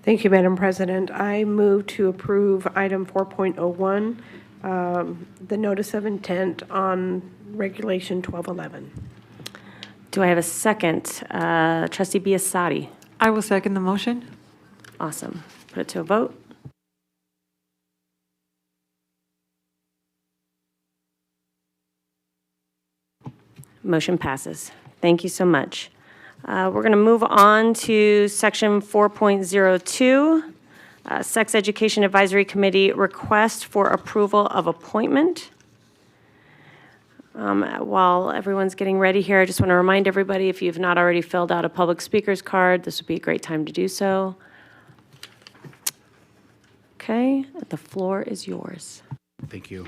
Thank you, Madam President. I move to approve item 4.01, the notice of intent on Regulation 1211. Do I have a second? Trustee Biassatti. I will second the motion. Awesome. Put it to a vote. Motion passes. Thank you so much. We're going to move on to section 4.02, Sex Education Advisory Committee request for approval of appointment. While everyone's getting ready here, I just want to remind everybody, if you've not already filled out a public speaker's card, this would be a great time to do so. Okay, the floor is yours. Thank you.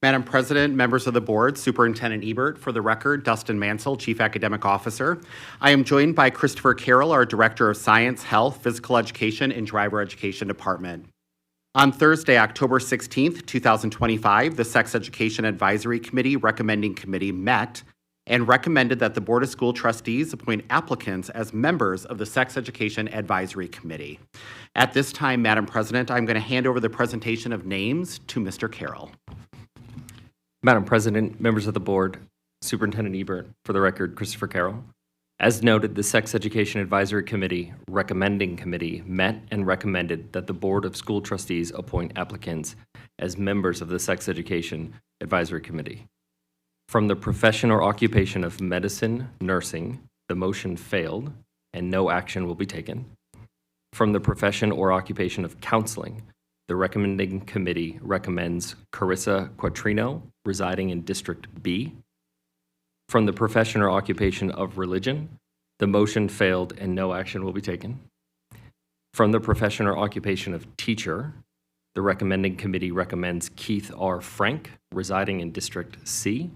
Madam President, members of the board, Superintendent Ebert, for the record, Dustin Mansell, Chief Academic Officer. I am joined by Christopher Carroll, our Director of Science, Health, Physical Education, and Driver Education Department. On Thursday, October 16th, 2025, the Sex Education Advisory Committee recommending committee met and recommended that the Board of School Trustees appoint applicants as members of the Sex Education Advisory Committee. At this time, Madam President, I'm going to hand over the presentation of names to Mr. Carroll. Madam President, members of the board, Superintendent Ebert, for the record, Christopher Carroll. As noted, the Sex Education Advisory Committee recommending committee met and recommended that the Board of School Trustees appoint applicants as members of the Sex Education Advisory Committee. From the profession or occupation of medicine, nursing, the motion failed and no action will be taken. From the profession or occupation of counseling, the recommending committee recommends Carissa Quattrino, residing in District B. From the profession or occupation of religion, the motion failed and no action will be taken. From the profession or occupation of teacher, the recommending committee recommends Keith R. Frank, residing in District C.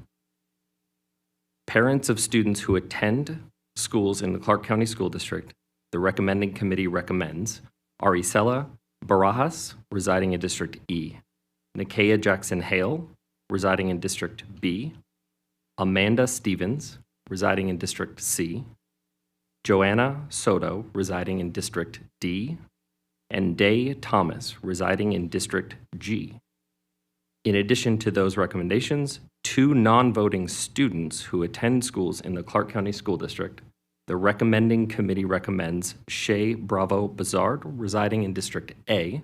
Parents of students who attend schools in the Clark County School District, the recommending committee recommends Aricela Barajas, residing in District E. Nakia Jackson Hale, residing in District B. Amanda Stevens, residing in District C. Joanna Soto, residing in District D. And Day Thomas, residing in District G. In addition to those recommendations, 2 non-voting students who attend schools in the Clark County School District, the recommending committee recommends Shay Bravo Bazard, residing in District A,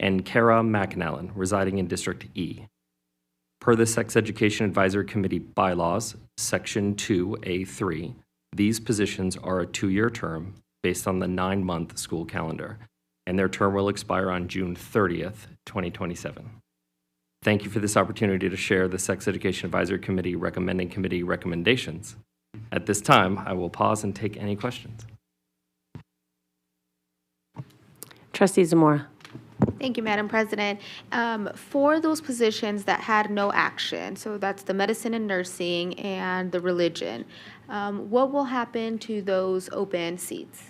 and Kara McAnallen, residing in District E. Per the Sex Education Advisory Committee bylaws, Section 2A3, these positions are a 2-year term based on the 9-month school calendar, and their term will expire on June 30th, 2027. Thank you for this opportunity to share the Sex Education Advisory Committee recommending committee recommendations. At this time, I will pause and take any questions. Trustee Zamora. Thank you, Madam President. For those positions that had no action, so that's the medicine and nursing and the religion, what will happen to those open seats?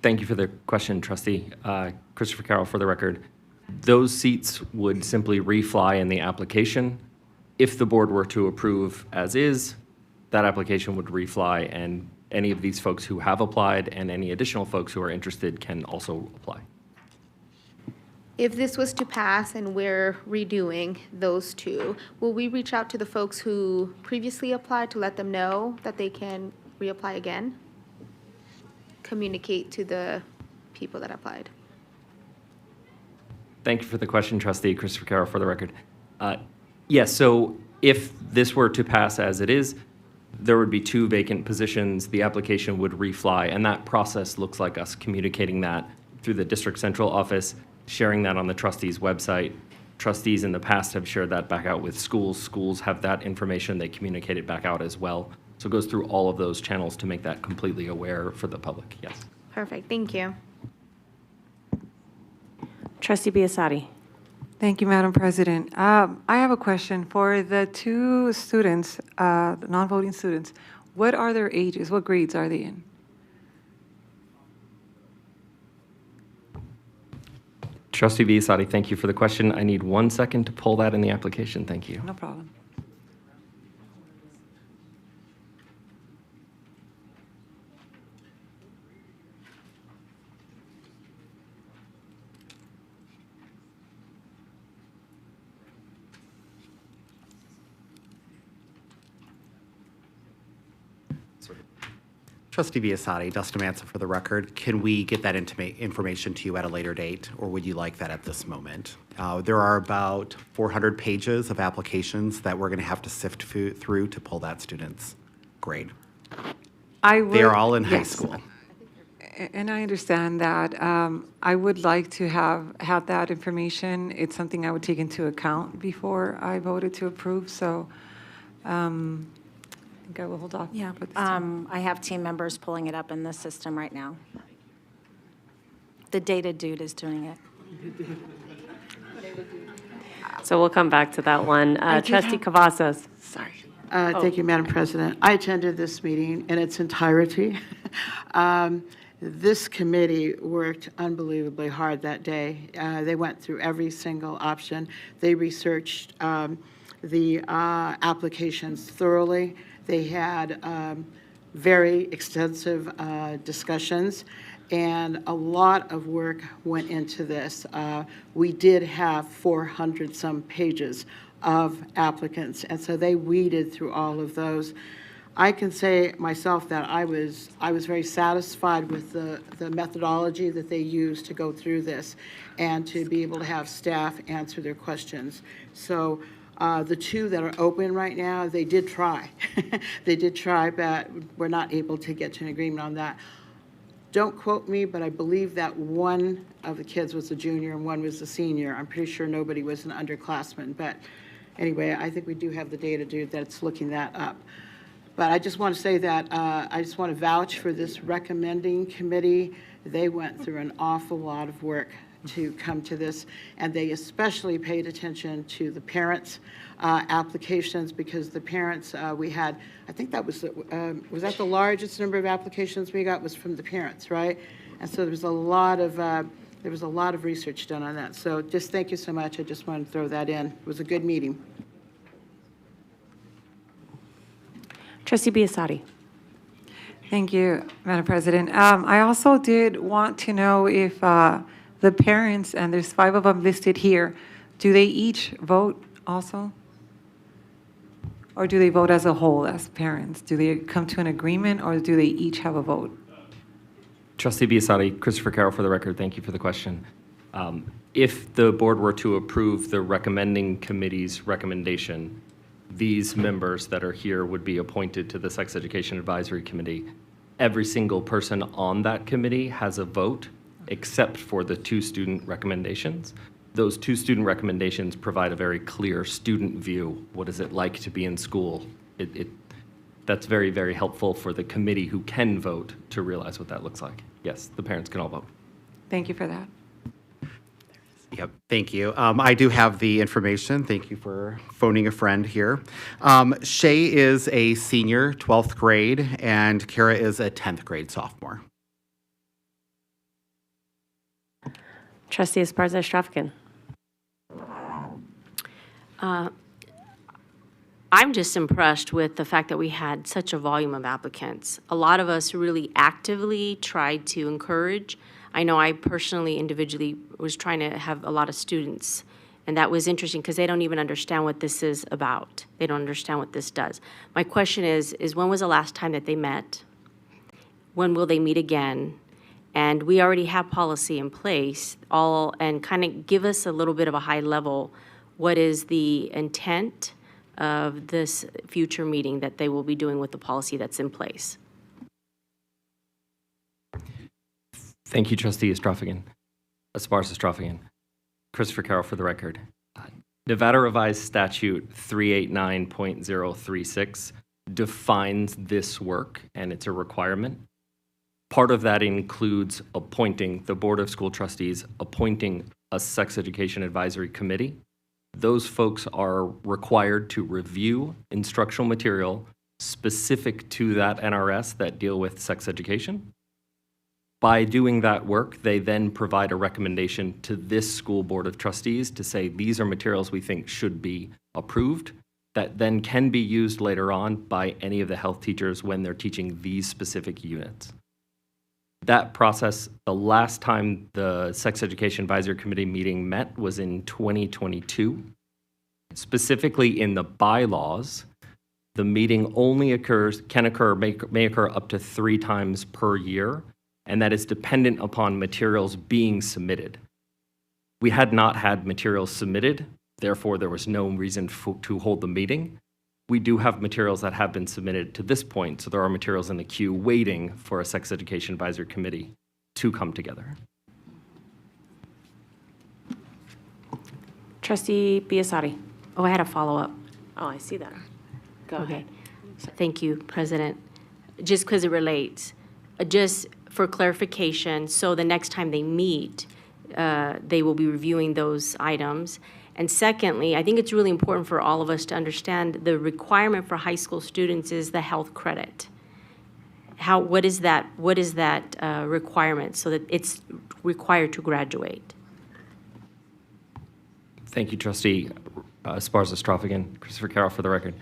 Thank you for the question, Trustee. Christopher Carroll, for the record. Those seats would simply refly in the application. If the board were to approve as is, that application would refly, and any of these folks who have applied and any additional folks who are interested can also apply. If this was to pass and we're redoing those two, will we reach out to the folks who previously applied to let them know that they can reapply again? Communicate to the people that applied. Thank you for the question, Trustee. Christopher Carroll, for the record. Yes, so if this were to pass as it is, there would be 2 vacant positions. The application would refly, and that process looks like us communicating that through the district central office, sharing that on the trustees' website. Trustees in the past have shared that back out with schools. Schools have that information. They communicate it back out as well. So it goes through all of those channels to make that completely aware for the public. Yes. Perfect, thank you. Trustee Biasotti. Thank you, Madam President. I have a question for the 2 students, the non-voting students. What are their ages? What grades are they in? Trustee Biasotti, thank you for the question. I need 1 second to pull that in the application. Thank you. No problem. Trustee Biasotti, Dustin Mansell for the record. Can we get that information to you at a later date, or would you like that at this moment? There are about 400 pages of applications that we're going to have to sift through to pull that student's grade. They are all in high school. And I understand that. I would like to have that information. It's something I would take into account before I voted to approve, so I think I will hold off. Yeah, I have team members pulling it up in the system right now. The data dude is doing it. So we'll come back to that one. Trustee Cavazos. Sorry. Thank you, Madam President. I attended this meeting in its entirety. This committee worked unbelievably hard that day. They went through every single option. They researched the applications thoroughly. They had very extensive discussions, and a lot of work went into this. We did have 400-some pages of applicants, and so they weeded through all of those. I can say myself that I was very satisfied with the methodology that they used to go through this and to be able to have staff answer their questions. So the 2 that are open right now, they did try. They did try, but we're not able to get to an agreement on that. Don't quote me, but I believe that one of the kids was a junior and one was a senior. I'm pretty sure nobody was an underclassman. But anyway, I think we do have the data dude that's looking that up. But I just want to say that I just want to vouch for this recommending committee. They went through an awful lot of work to come to this, and they especially paid attention to the parents' applications, because the parents, we had, I think that was that the largest number of applications we got was from the parents, right? And so there was a lot of research done on that. So just thank you so much. I just wanted to throw that in. It was a good meeting. Trustee Biasotti. Thank you, Madam President. I also did want to know if the parents, and there's 5 of them listed here, do they each vote also? Or do they vote as a whole as parents? Do they come to an agreement, or do they each have a vote? Trustee Biasotti, Christopher Carroll, for the record, thank you for the question. If the board were to approve the recommending committee's recommendation, these members that are here would be appointed to the Sex Education Advisory Committee. Every single person on that committee has a vote, except for the 2 student recommendations. Those 2 student recommendations provide a very clear student view. What is it like to be in school? That's very, very helpful for the committee who can vote to realize what that looks like. Yes, the parents can all vote. Thank you for that. Yep, thank you. I do have the information. Thank you for phoning a friend here. Shay is a senior, 12th grade, and Kara is a 10th grade sophomore. Trustee Esparza-Strafkin. I'm just impressed with the fact that we had such a volume of applicants. A lot of us really actively tried to encourage. I know I personally, individually, was trying to have a lot of students, and that was interesting because they don't even understand what this is about. They don't understand what this does. My question is when was the last time that they met? When will they meet again? And we already have policy in place, and kind of give us a little bit of a high level. What is the intent of this future meeting that they will be doing with the policy that's in place? Thank you, Trustee Esparza-Strafkin. Christopher Carroll for the record. Nevada Revised Statute 389.036 defines this work, and it's a requirement. Part of that includes appointing the Board of School Trustees, appointing a sex education advisory committee. Those folks are required to review instructional material specific to that NRS that deal with sex education. By doing that work, they then provide a recommendation to this school board of trustees to say these are materials we think should be approved that then can be used later on by any of the health teachers when they're teaching these specific units. That process, the last time the Sex Education Advisory Committee meeting met was in 2022. Specifically in the bylaws, the meeting only may occur up to 3 times per year, and that is dependent upon materials being submitted. We had not had materials submitted, therefore there was no reason to hold the meeting. We do have materials that have been submitted to this point, so there are materials in the queue waiting for a Sex Education Advisory Committee to come together. Trustee Biasotti. Oh, I had a follow-up. Oh, I see that. Go Okay. ahead. Thank you, President. Just because it relates, just for clarification, so the next time they meet, they will be reviewing those items. And secondly, I think it's really important for all of us to understand the requirement for high school students is the health credit. What is that requirement so that it's required to graduate? Thank you, Trustee Esparza-Strafkin. Christopher Carroll for the record.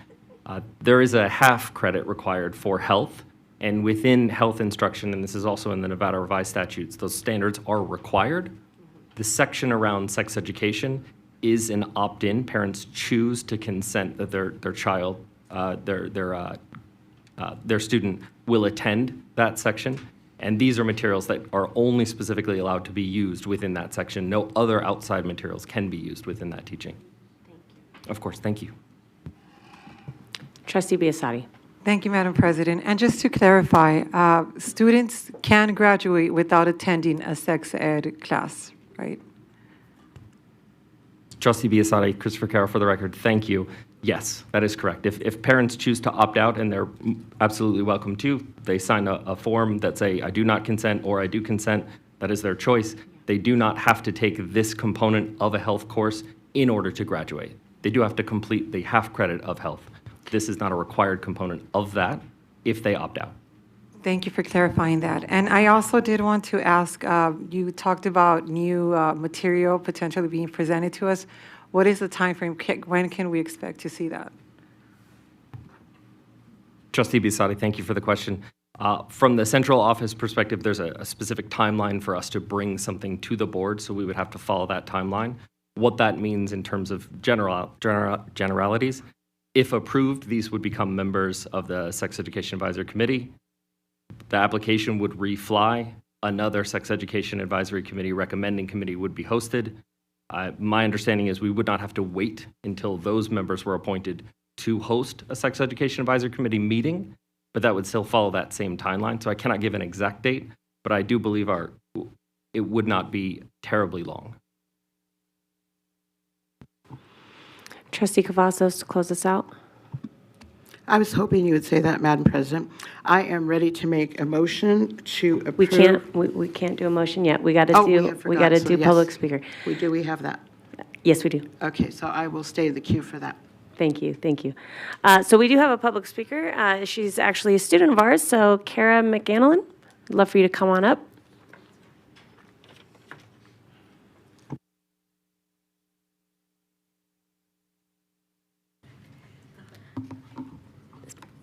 There is a half credit required for health, and within health instruction, and this is also in the Nevada Revised Statutes, those standards are required. The section around sex education is an opt-in. Parents choose to consent that their child, their student will attend that section. And these are materials that are only specifically allowed to be used within that section. No other outside materials can be used within that teaching. Thank you. Of course, thank you. Trustee Biasotti. Thank you, Madam President. And just to clarify, students can graduate without attending a sex ed class, right? Trustee Biasotti, Christopher Carroll for the record, thank you. Yes, that is correct. If parents choose to opt out, and they're absolutely welcome to, they sign a form that say, I do not consent or I do consent, that is their choice. They do not have to take this component of a health course in order to graduate. They do have to complete the half credit of health. This is not a required component of that if they opt out. Thank you for clarifying that. And I also did want to ask, you talked about new material potentially being presented to us. What is the timeframe? When can we expect to see that? Trustee Biasotti, thank you for the question. From the central office perspective, there's a specific timeline for us to bring something to the board, so we would have to follow that timeline. What that means in terms of generalities, if approved, these would become members of the Sex Education Advisory Committee. The application would refly. Another Sex Education Advisory Committee recommending committee would be hosted. My understanding is we would not have to wait until those members were appointed to host a Sex Education Advisory Committee meeting, but that would still follow that same timeline. So I cannot give an exact date, but I do believe it would not be terribly long. Trustee Cavazos to close us out. I was hoping you would say that, Madam President. I am ready to make a motion to approve. We can't do a motion yet. We got to Oh, do, have we got to forgot, so do yes. public speaker. We have that. Yes, we do. Okay, so I will stay in the queue for that. Thank you, thank you. So we do have a public speaker. She's actually a student of ours, so Kara McAnalon, I'd love for you to come on up.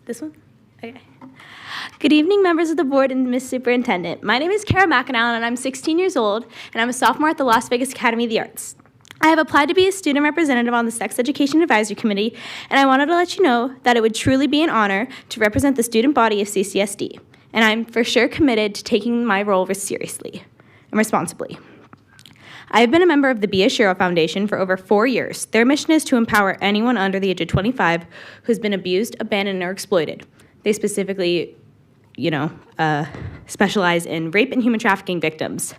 This one? Okay. Good evening, members of the board and Ms. Superintendent. My name is Kara McAnallen, and I'm 16 years old, and I'm a sophomore at the Las Vegas Academy of the Arts. I have applied to be a student representative on the Sex Education Advisory Committee, and I wanted to let you know that it would truly be an honor to represent the student body of CCSD, and I'm for sure committed to taking my role seriously and responsibly. I have been a member of the Be Assured Foundation for over 4 years. Their mission is to empower anyone under the age of 25 who's been abused, abandoned, or exploited. They specifically, specialize in rape and human trafficking victims.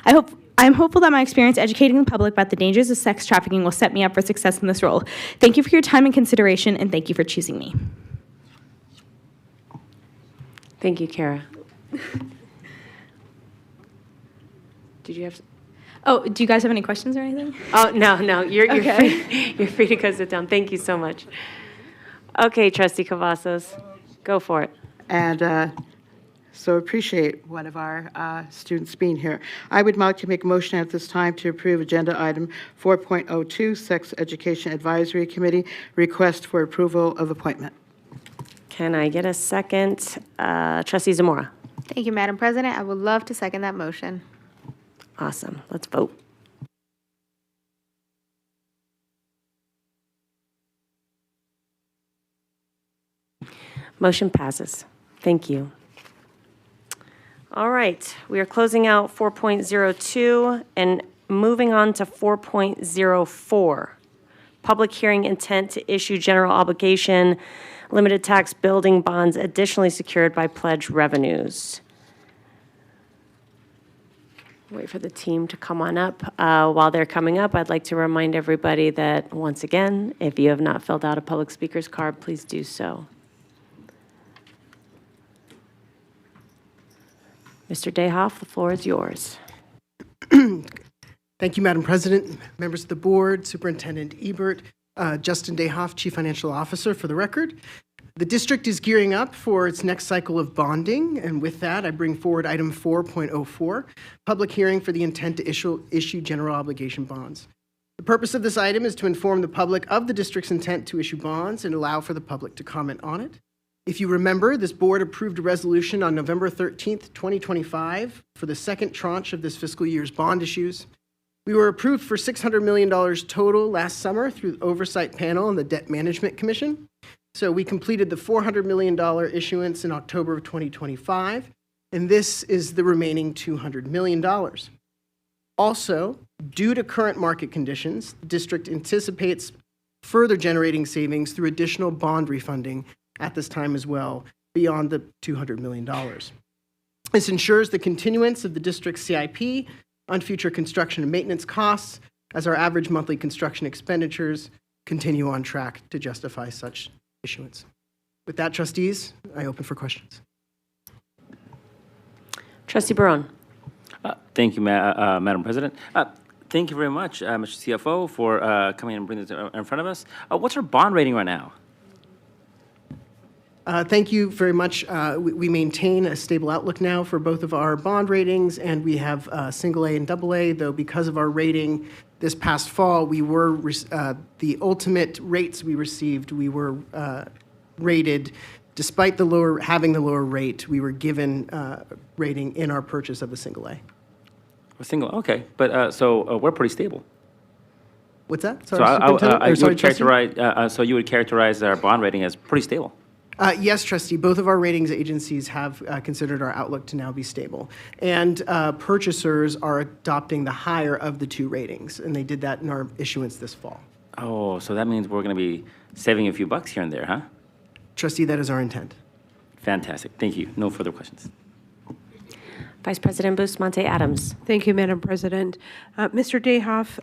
I'm hopeful that my experience educating the public about the dangers of sex trafficking will set me up for success in this role. Thank you for your time and consideration, and thank you for choosing me. Thank you, Kara. Did you have? Oh, do you guys have any questions or anything? Oh, no, you're Okay. you're free to go sit down. Thank you so much. Okay, Trustee Cavazos, go for it. And so appreciate one of our students being here. I would like to make a motion at this time to approve Agenda Item 4.02, Sex Education Advisory Committee, request for approval of appointment. Can I get a second? Trustee Zamora. Thank you, Madam President. I would love to second that motion. Awesome. Let's vote. Motion passes. Thank you. All right, we are closing out 4.02 and moving on to 4.04. Public hearing intent to issue general obligation, limited tax building bonds additionally secured by pledged revenues. Wait for the team to come on up. While they're coming up, I'd like to remind everybody that, once again, if you have not filled out a public speaker's card, please do so. Mr. Dayhoff, the floor is yours. Thank you, Madam President, members of the board, Superintendent Ebert, Justin Dayhoff, Chief Financial Officer, for the record. The district is gearing up for its next cycle of bonding, and with that, I bring forward item 4.04, public hearing for the intent to issue general obligation bonds. The purpose of this item is to inform the public of the district's intent to issue bonds and allow for the public to comment on it. If you remember, this board approved a resolution on November 13th, 2025 for the second tranche of this fiscal year's bond issues. We were approved for $600 million total last summer through the Oversight Panel and the Debt Management Commission. So we completed the $400 million issuance in October of 2025, and this is the remaining $200 million. Also, due to current market conditions, the district anticipates further generating savings through additional bond refunding at this time as well, beyond the $200 million. This ensures the continuance of the district's CIP on future construction and maintenance costs, as our average monthly construction expenditures continue on track to justify such issuance. With that, trustees, I open for questions. Trustee Barone. Thank you, Madam President. Thank you very much, Mr. CFO, for coming and bringing this in front of us. What's our bond rating right now? Thank you very much. We maintain a stable outlook now for both of our bond ratings, and we have single A and double A, though because of our rating this past fall, we were the ultimate rates we received, we were rated, despite having the lower rate, we were given rating in our purchase of the single A. A single, okay. But so we're pretty stable. What's that? So Sorry, you would characterize our bond rating as pretty stable? Yes, trustee. Both of our ratings agencies have considered our outlook to now be stable. And purchasers are adopting the higher of the two ratings, and they did that in our issuance this fall. Oh, so that means we're going to be saving a few bucks here and there, huh? Trustee, that is our intent. Fantastic. Thank you. No further questions. Vice President Bustamante Adams. Thank you, Madam President. Mr. Dayhoff,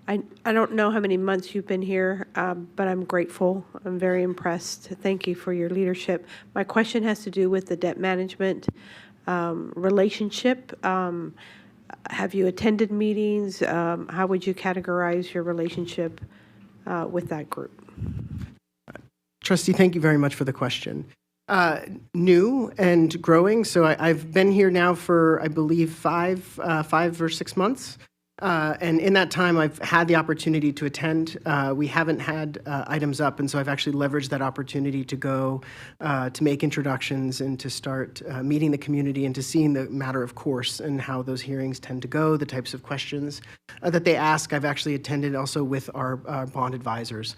I don't know how many months you've been here, but I'm grateful. I'm very impressed. Thank you for your leadership. My question has to do with the debt management relationship. Have you attended meetings? How would you categorize your relationship with that group? Trustee, thank you very much for the question. New and growing, so I've been here now for, I believe, 5 or 6 months. And in that time, I've had the opportunity to attend. We haven't had items up, and so I've actually leveraged that opportunity to go to make introductions and to start meeting the community and to seeing the matter of course and how those hearings tend to go, the types of questions that they ask. I've actually attended also with our bond advisors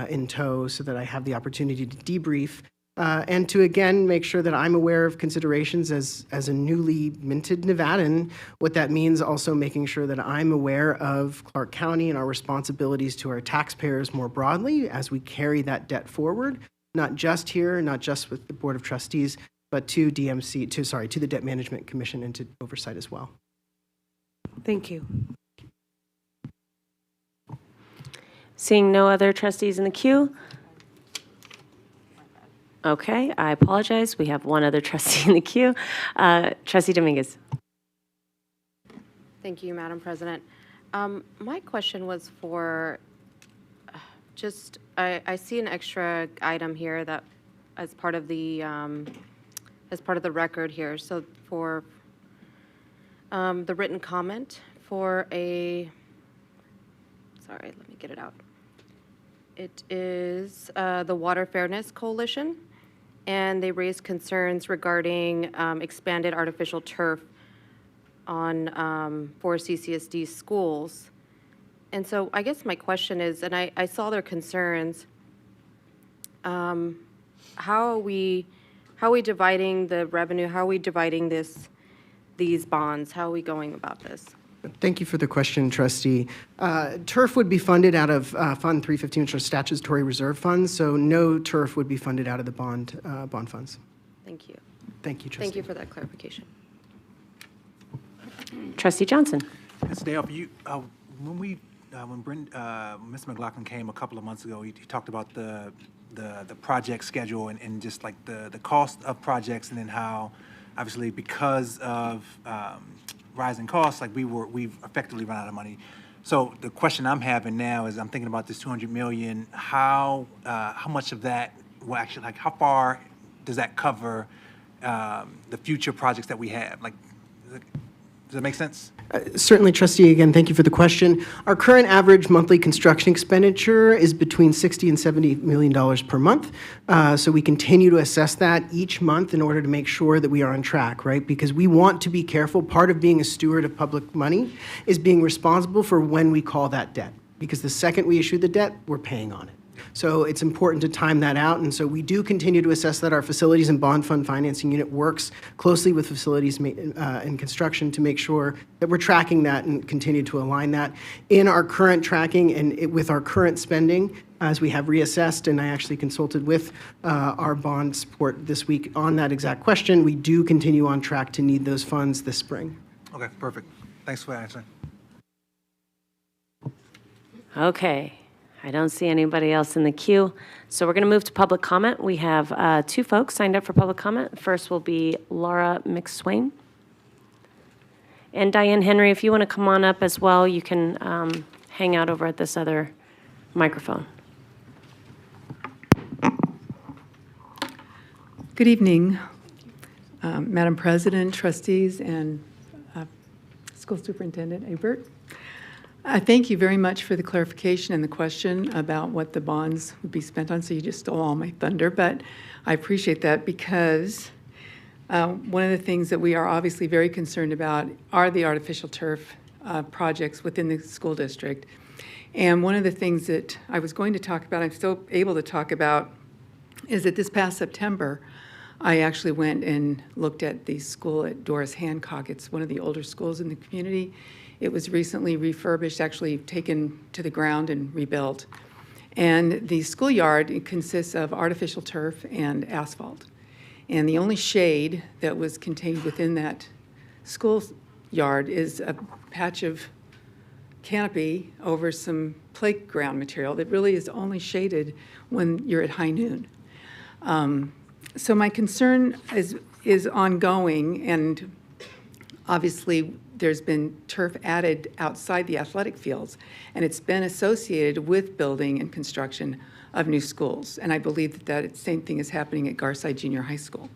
in tow so that I have the opportunity to debrief. And to, again, make sure that I'm aware of considerations as a newly minted Nevadan, what that means, also making sure that I'm aware of Clark County and our responsibilities to our taxpayers more broadly as we carry that debt forward, not just here, not just with the Board of Trustees, but to DMC, to the Debt Management Commission and to oversight as well. Thank you. Seeing no other trustees in the queue. Okay, I apologize. We have one other trustee in the queue. Trustee Dominguez. Thank you, Madam President. My question was for just, I see an extra item here that as part of the record here. So for the written comment for sorry, let me get it out. It is the Water Fairness Coalition, and they raised concerns regarding expanded artificial turf on for CCSD schools. And so I guess my question is, and I saw their concerns, how are we dividing the revenue? How are we dividing these bonds? How are we going about this? Thank you for the question, Trustee. TURF would be funded out of Fund 315, which are statutory reserve funds, so no TURF would be funded out of the bond funds. Thank you. Thank you, Trustee. Thank you for that clarification. Trustee Johnson. Ms. Dale, when Mr. McLaughlin came a couple of months ago, he talked about the project schedule and just like the cost of projects, and then how obviously because of rising costs, like we've effectively run out of money. So the question I'm having now is I'm thinking about this $200 million. How much of that will actually, like, how far does that cover the future projects that we have? Like, does that make sense? Certainly, Trustee, again, thank you for the question. Our current average monthly construction expenditure is between $60 and $70 million per month. So we continue to assess that each month in order to make sure that we are on track, right? Because we want to be careful. Part of being a steward of public money is being responsible for when we call that debt. Because the second we issue the debt, we're paying on it. So it's important to time that out, and so we do continue to assess that. Our Facilities and Bond Fund Financing Unit works closely with facilities and construction to make sure that we're tracking that and continue to align that. In our current tracking and with our current spending, as we have reassessed, and I actually consulted with our bond support this week on that exact question, we do continue on track to need those funds this spring. Okay, perfect. Thanks for answering. Okay. I don't see anybody else in the queue. So we're going to move to public comment. We have 2 folks signed up for public comment. First will be Laura McSwain. And Diane Henry, if you want to come on up as well, you can hang out over at this other microphone. Good evening, Madam President, trustees, and School Superintendent Ebert. I thank you very much for the clarification and the question about what the bonds would be spent on. So you just stole all my thunder, but I appreciate that because one of the things that we are obviously very concerned about are the artificial turf projects within the school district. And one of the things that I was going to talk about, I'm still able to talk about, is that this past September, I actually went and looked at the school at Doris Hancock. It's one of the older schools in the community. It was recently refurbished, actually taken to the ground and rebuilt. And the schoolyard consists of artificial turf and asphalt. And the only shade that was contained within that schoolyard is a patch of canopy over some playground material that really is only shaded when you're at high noon. So my concern is ongoing, and obviously there's been turf added outside the athletic fields, and it's been associated with building and construction of new schools. And I believe that same thing is happening at Garside Junior High School.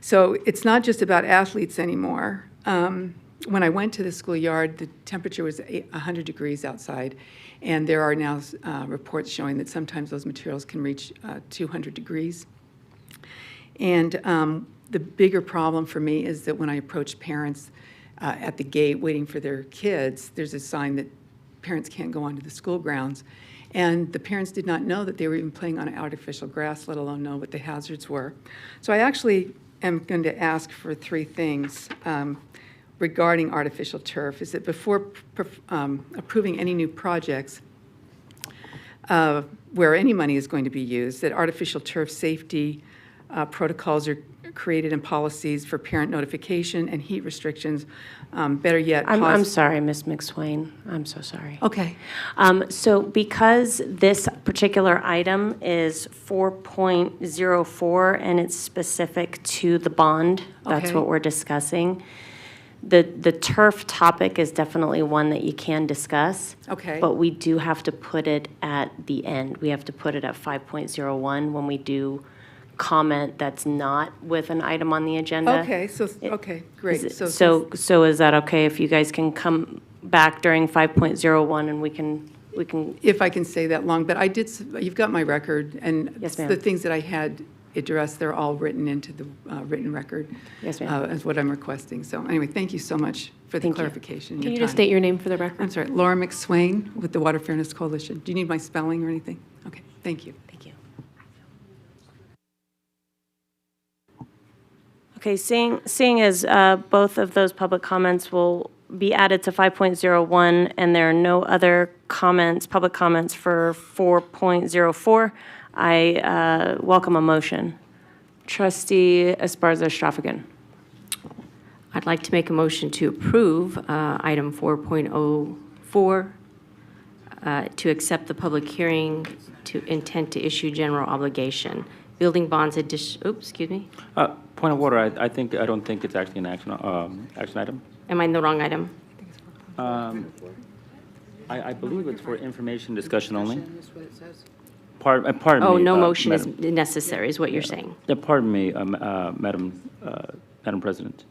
So it's not just about athletes anymore. When I went to the schoolyard, the temperature was 100 degrees outside, and there are now reports showing that sometimes those materials can reach 200 degrees. And the bigger problem for me is that when I approach parents at the gate waiting for their kids, there's a sign that parents can't go onto the school grounds. And the parents did not know that they were even playing on artificial grass, let alone know what the hazards were. So I actually am going to ask for three things regarding artificial turf. Is that before approving any new projects where any money is going to be used, that artificial turf safety protocols are created and policies for parent notification and heat restrictions. Better yet, I'm sorry, Ms. McSwain. I'm so sorry. Okay. So because this particular item is 4.04 and it's specific to the bond, that's Okay. what we're discussing. The turf topic is definitely one that you can discuss. Okay. But we do have to put it at the end. We have to put it at 5.01 when we do comment that's not with an item on the agenda. Okay, okay, great. So is that okay if you guys can come back during 5.01 and we can? If I can say that long, but I did, you've got my record, and Yes, ma'am. the things that I had addressed, they're all written into the written record. Yes, ma'am. Is what I'm requesting. So anyway, thank you so much for the clarification. and Can your you just time. state your name for the record? I'm sorry, Laura McSwain with the Water Fairness Coalition. Do you need my spelling or anything? Okay, thank you. Thank you. Okay, seeing as both of those public comments will be added to 5.01 and there are no other comments, public comments for 4.04, I welcome a motion. Trustee Esparza-Straffigan. I'd like to make a motion to approve item 4.04 to accept the public hearing to intent to issue general obligation. Building bonds addition, oops, excuse me. Point of order, I don't think it's actually an action item. Am I in the wrong item? I believe it's for information discussion only. Pardon me. Oh, no motion is Madam. necessary, is what you're saying. Yeah, pardon me, Madam President.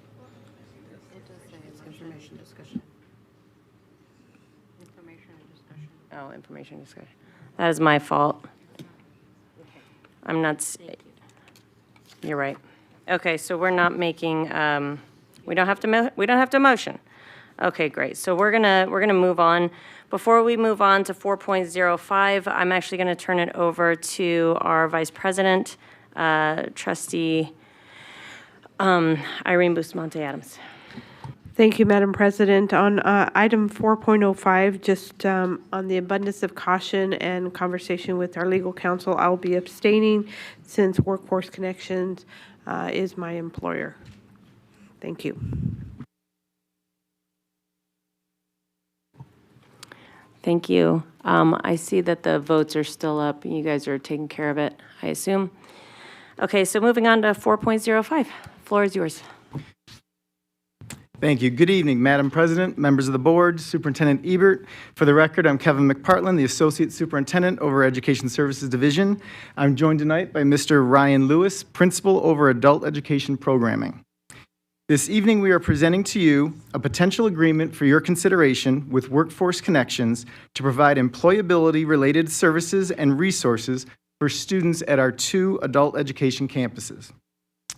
Information discussion. Oh, information discussion. That is my fault. I'm not, you're right. Okay, so we're not making, we don't have to motion. Okay, great. So we're gonna move on. Before we move on to 4.05, I'm actually gonna turn it over to our Vice President, Trustee Irene Bustamante Adams. Thank you, Madam President. On item 4.05, just on the abundance of caution and conversation with our legal counsel, I'll be abstaining since Workforce Connections is my employer. Thank you. Thank you. I see that the votes are still up. You guys are taking care of it, I assume. Okay, so moving on to 4.05. Floor is yours. Thank you. Good evening, Madam President, members of the board, Superintendent Ebert. For the record, I'm Kevin McPartland, the Associate Superintendent over Education Services Division. I'm joined tonight by Mr. Ryan Lewis, Principal over Adult Education Programming. This evening, we are presenting to you a potential agreement for your consideration with Workforce Connections to provide employability-related services and resources for students at our 2 adult education campuses.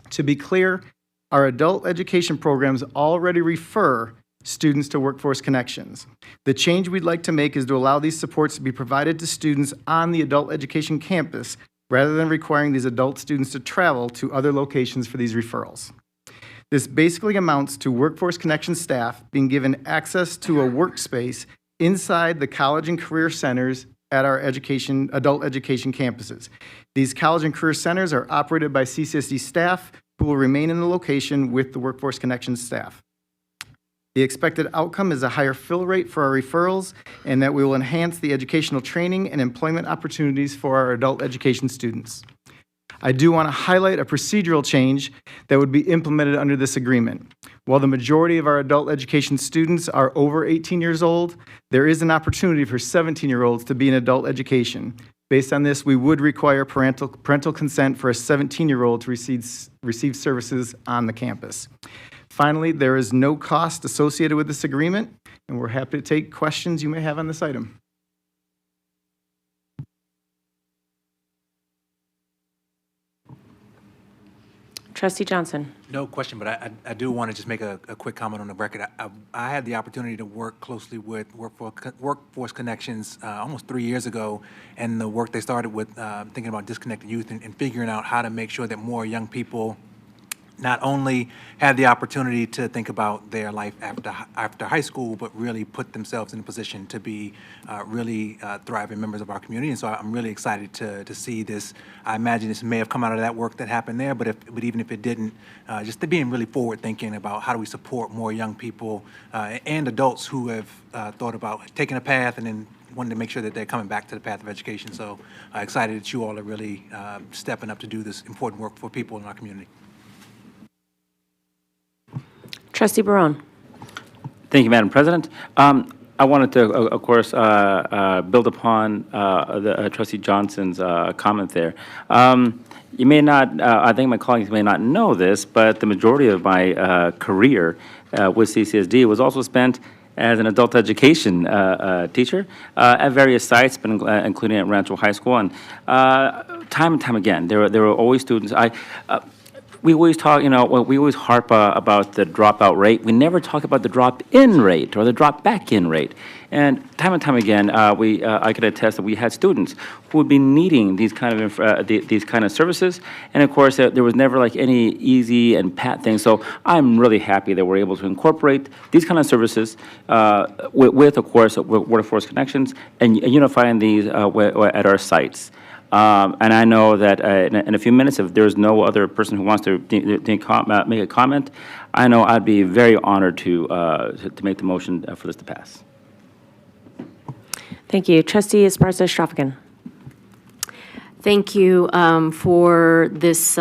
To be clear, our adult education programs already refer students to Workforce Connections. The change we'd like to make is to allow these supports to be provided to students on the adult education campus rather than requiring these adult students to travel to other locations for these referrals. This basically amounts to Workforce Connections staff being given access to a workspace inside the college and career centers at our adult education campuses. These college and career centers are operated by CCSD staff who will remain in the location with the Workforce Connections staff. The expected outcome is a higher fill rate for our referrals and that we will enhance the educational training and employment opportunities for our adult education students. I do want to highlight a procedural change that would be implemented under this agreement. While the majority of our adult education students are over 18 years old, there is an opportunity for 17-year-olds to be in adult education. Based on this, we would require parental consent for a 17-year-old to receive services on the campus. Finally, there is no cost associated with this agreement, and we're happy to take questions you may have on this item. Trustee Johnson. No question, but I do want to just make a quick comment on the record. I had the opportunity to work closely with Workforce Connections almost 3 years ago, and the work they started with thinking about disconnected youth and figuring out how to make sure that more young people not only had the opportunity to think about their life after high school, but really put themselves in a position to be really thriving members of our community. And so I'm really excited to see this. I imagine this may have come out of that work that happened there, but even if it didn't, just to being really forward thinking about how do we support more young people and adults who have thought about taking a path and then wanting to make sure that they're coming back to the path of education. So excited that you all are really stepping up to do this important work for people in our community. Trustee Barone. Thank you, Madam President. I wanted to, of course, build upon Trustee Johnson's comment there. You may not, I think my colleagues may not know this, but the majority of my career with CCSD was also spent as an adult education teacher at various sites, but including at Rancho High School. And time and time again, there were always students. We always talk, we always harp about the dropout rate. We never talk about the drop-in rate or the drop-back-in rate. And time again, I could attest that we had students who would be needing these kind of services. And of course, there was never like any easy and pat thing. So I'm really happy that we're able to incorporate these kind of services with, of course, Workforce Connections and unifying these at our sites. And I know that in a few minutes, if there's no other person who wants to make a comment, I know I'd be very honored to make the motion for this to pass. Thank you. Trustee Esparza-Straffigan. Thank you for this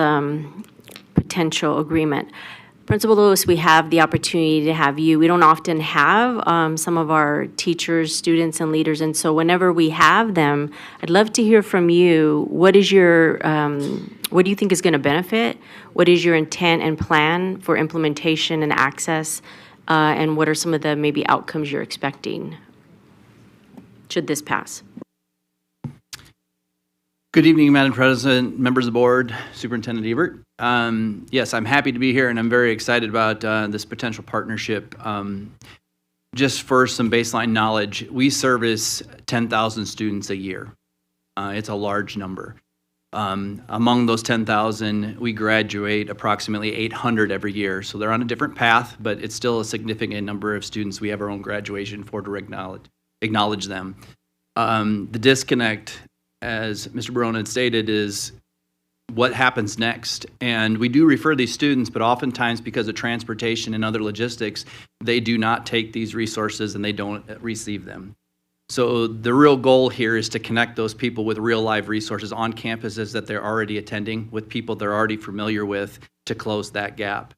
potential agreement. Principal Lewis, we have the opportunity to have you. We don't often have some of our teachers, students, and leaders, and so whenever we have them, I'd love to hear from you. What is your, what do you think is going to benefit? What is your intent and plan for implementation and access? And what are some of the maybe outcomes you're expecting should this pass? Good evening, Madam President, members of the board, Superintendent Ebert. Yes, I'm happy to be here, and I'm very excited about this potential partnership. Just for some baseline knowledge, we service 10,000 students a year. It's a large number. Among those 10,000, we graduate approximately 800 every year, so they're on a different path, but it's still a significant number of students. We have our own graduation for to acknowledge them. The disconnect, as Mr. Barone had stated, is what happens next. And we do refer these students, but oftentimes because of transportation and other logistics, they do not take these resources and they don't receive them. So the real goal here is to connect those people with real live resources on campuses that they're already attending, with people they're already familiar with, to close that gap.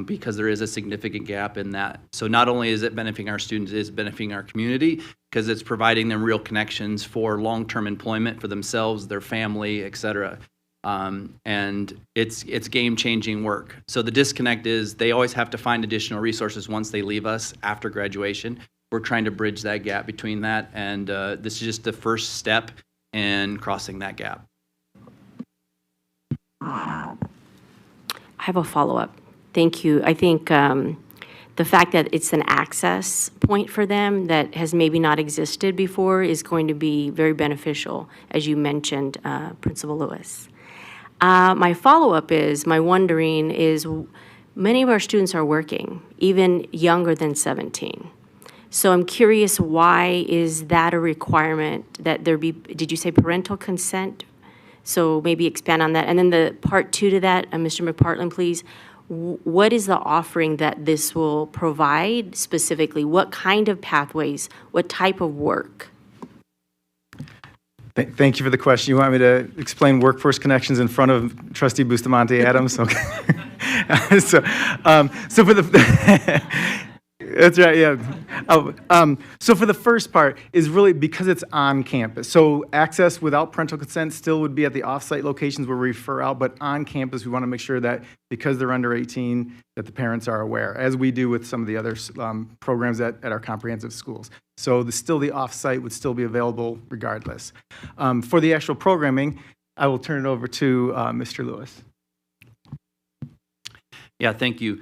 Because there is a significant gap in that. So not only is it benefiting our students, it is benefiting our community because it's providing them real connections for long-term employment for themselves, their family, et cetera. And it's game-changing work. So the disconnect is they always have to find additional resources once they leave us after graduation. We're trying to bridge that gap between that, and this is just the first step in crossing that gap. I have a follow-up. Thank you. I think the fact that it's an access point for them that has maybe not existed before is going to be very beneficial, as you mentioned, Principal Lewis. My follow-up is, my wondering is, many of our students are working, even younger than 17. So I'm curious, why is that a requirement that there be, did you say parental consent So maybe expand on that. And then the part two to that, Mr. McPartland, please. What is the offering that this will provide specifically? What kind of pathways? What type of work? Thank you for the question. You want me to explain workforce connections in front of Trustee Bustamante Adams? Okay. So for the that's right, yeah. So for the first part is really because it's on campus. So access without parental consent still would be at the off-site locations where we refer out, but on campus we want to make sure that because they're under 18, that the parents are aware, as we do with some of the other programs at our comprehensive schools. So the off-site would still be available regardless. For the actual programming, I will turn it over to Mr. Lewis. Yeah, thank you.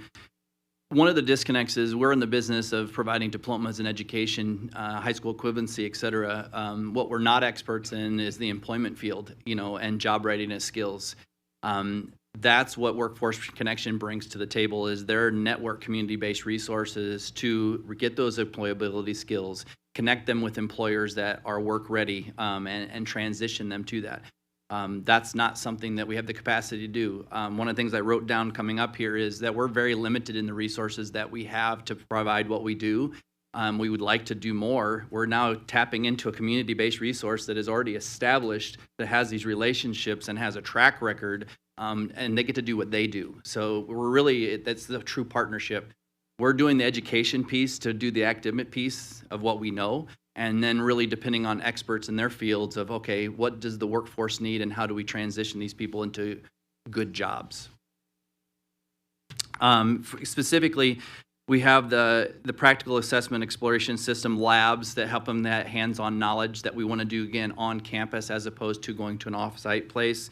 One of the disconnects is we're in the business of providing diplomas in education, high school equivalency, et cetera. What we're not experts in is the employment field, and job readiness skills. That's what Workforce Connection brings to the table is their network community-based resources to get those employability skills, connect them with employers that are work ready, and transition them to that. That's not something that we have the capacity to do. One of the things I wrote down coming up here is that we're very limited in the resources that we have to provide what we do. We would like to do more. We're now tapping into a community-based resource that is already established, that has these relationships and has a track record, and they get to do what they do. So that's the true partnership. We're doing the education piece to do the academic piece of what we know. And then really depending on experts in their fields of, okay, what does the workforce need and how do we transition these people into good jobs? Specifically, we have the practical assessment exploration system labs that help them that hands-on knowledge that we want to do, again, on campus as opposed to going to an off-site place.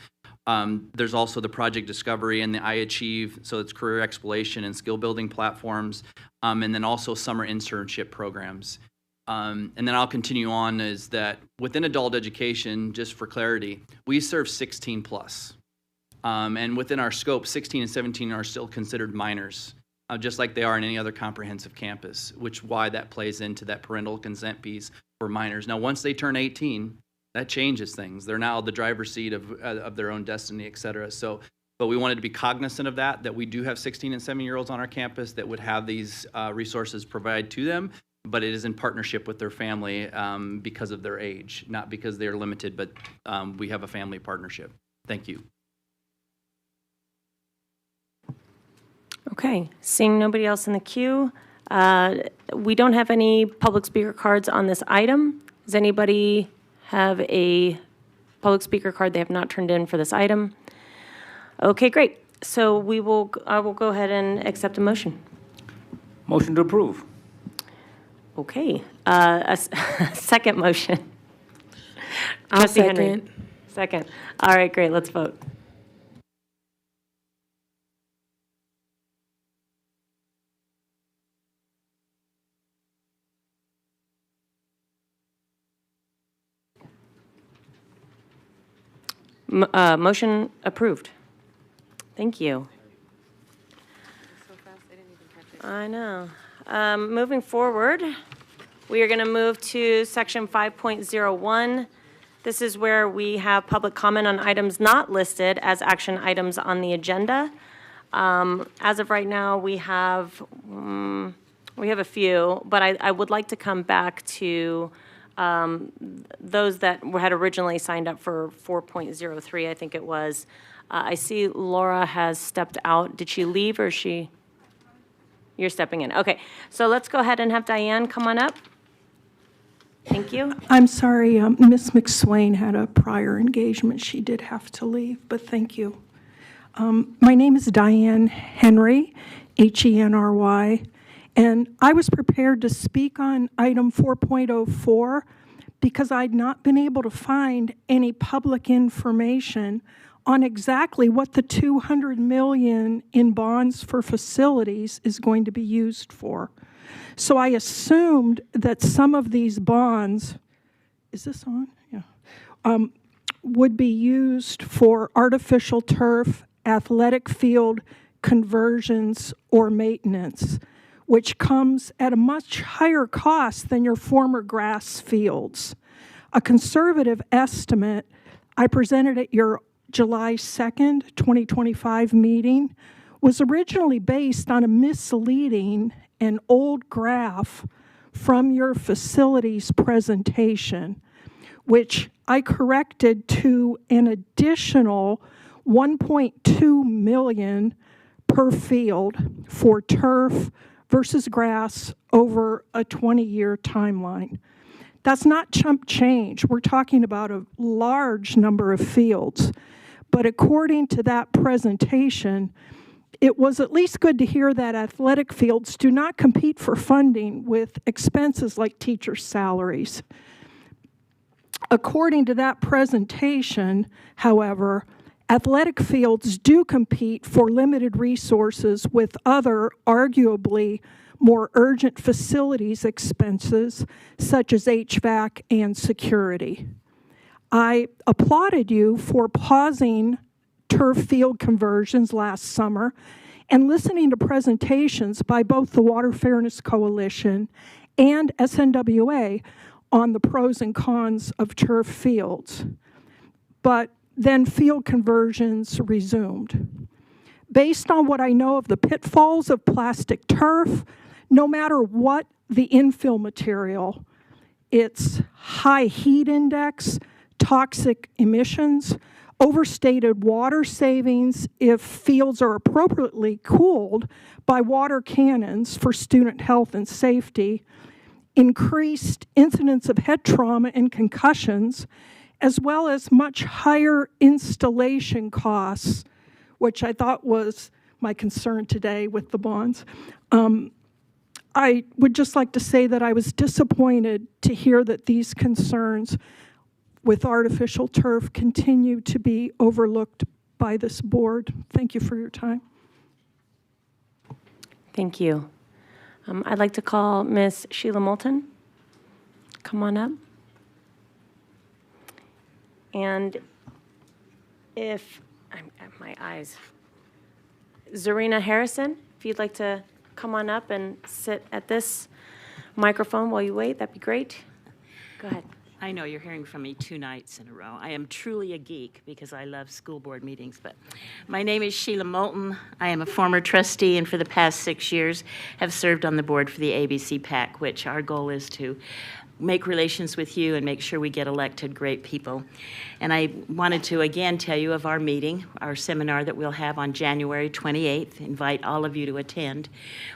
There's also the project discovery and the iAchieve, so it's career exploration and skill building platforms, and then also summer internship programs. And then I'll continue on is that within adult education, just for clarity, we serve 16 plus. And within our scope, 16 and 17 are still considered minors, just like they are in any other comprehensive campus, which why that plays into that parental consent piece for minors. Now, once they turn 18, that changes things. They're now the driver's seat of their own destiny, et cetera. So, but we wanted to be cognizant of that we do have 16 and 17-year-olds on our campus that would have these resources provided to them. But it is in partnership with their family because of their age, not because they're limited, but we have a family partnership. Thank you. Okay, seeing nobody else in the queue, we don't have any public speaker cards on this item. Does anybody have a public speaker card they have not turned in for this item? Okay, great. So I will go ahead and accept a motion. Motion to approve. Okay, a second motion. I'll Trustee Henry. second. Second. All right, great, let's vote. Motion approved. Thank you. I know. Moving forward, we are going to move to section 5.01. This is where we have public comment on items not listed as action items on the agenda. As of right now, we have a few, but I would like to come back to those that had originally signed up for 4.03, I think it was. I see Laura has stepped out. Did she leave or is she? You're stepping in. Okay, so let's go ahead and have Diane come on up. Thank you. I'm sorry, Ms. McSwain had a prior engagement. She did have to leave, but thank you. My name is Diane Henry, Henry, and I was prepared to speak on item 4.04 because I'd not been able to find any public information on exactly what the $200 million in bonds for facilities is going to be used for. So I assumed that some of these bonds, is this on? Yeah. Would be used for artificial turf, athletic field conversions, or maintenance, which comes at a much higher cost than your former grass fields. A conservative estimate I presented at your July 2nd, 2025 meeting was originally based on a misleading and old graph from your facilities presentation, which I corrected to an additional 1.2 million per field for turf versus grass over a 20-year timeline. That's not chump change. We're talking about a large number of fields. But according to that presentation, it was at least good to hear that athletic fields do not compete for funding with expenses like teacher salaries. According to that presentation, however, athletic fields do compete for limited resources with other, arguably more urgent facilities expenses, such as HVAC and security. I applauded you for pausing turf field conversions last summer and listening to presentations by both the Water Fairness Coalition and SNWA on the pros and cons of turf fields. But then field conversions resumed. Based on what I know of the pitfalls of plastic turf, no matter what the infill material, its high heat index, toxic emissions, overstated water savings if fields are appropriately cooled by water cannons for student health and safety, increased incidence of head trauma and concussions, as well as much higher installation costs, which I thought was my concern today with the bonds. I would just like to say that I was disappointed to hear that these concerns with artificial turf continue to be overlooked by this board. Thank you for your time. Thank you. I'd like to call Ms. Sheila Moulton. Come on up. And if, my eyes, Zarina Harrison, if you'd like to come on up and sit at this microphone while you wait, that'd be great. Go ahead. I know you're hearing from me 2 nights in a row. I am truly a geek because I love school board meetings. But my name is Sheila Moulton. I am a former trustee and for the past 6 years have served on the board for the ABC PAC, which our goal is to make relations with you and make sure we get elected great people. And I wanted to again tell you of our meeting, our seminar that we'll have on January 28th, invite all of you to attend,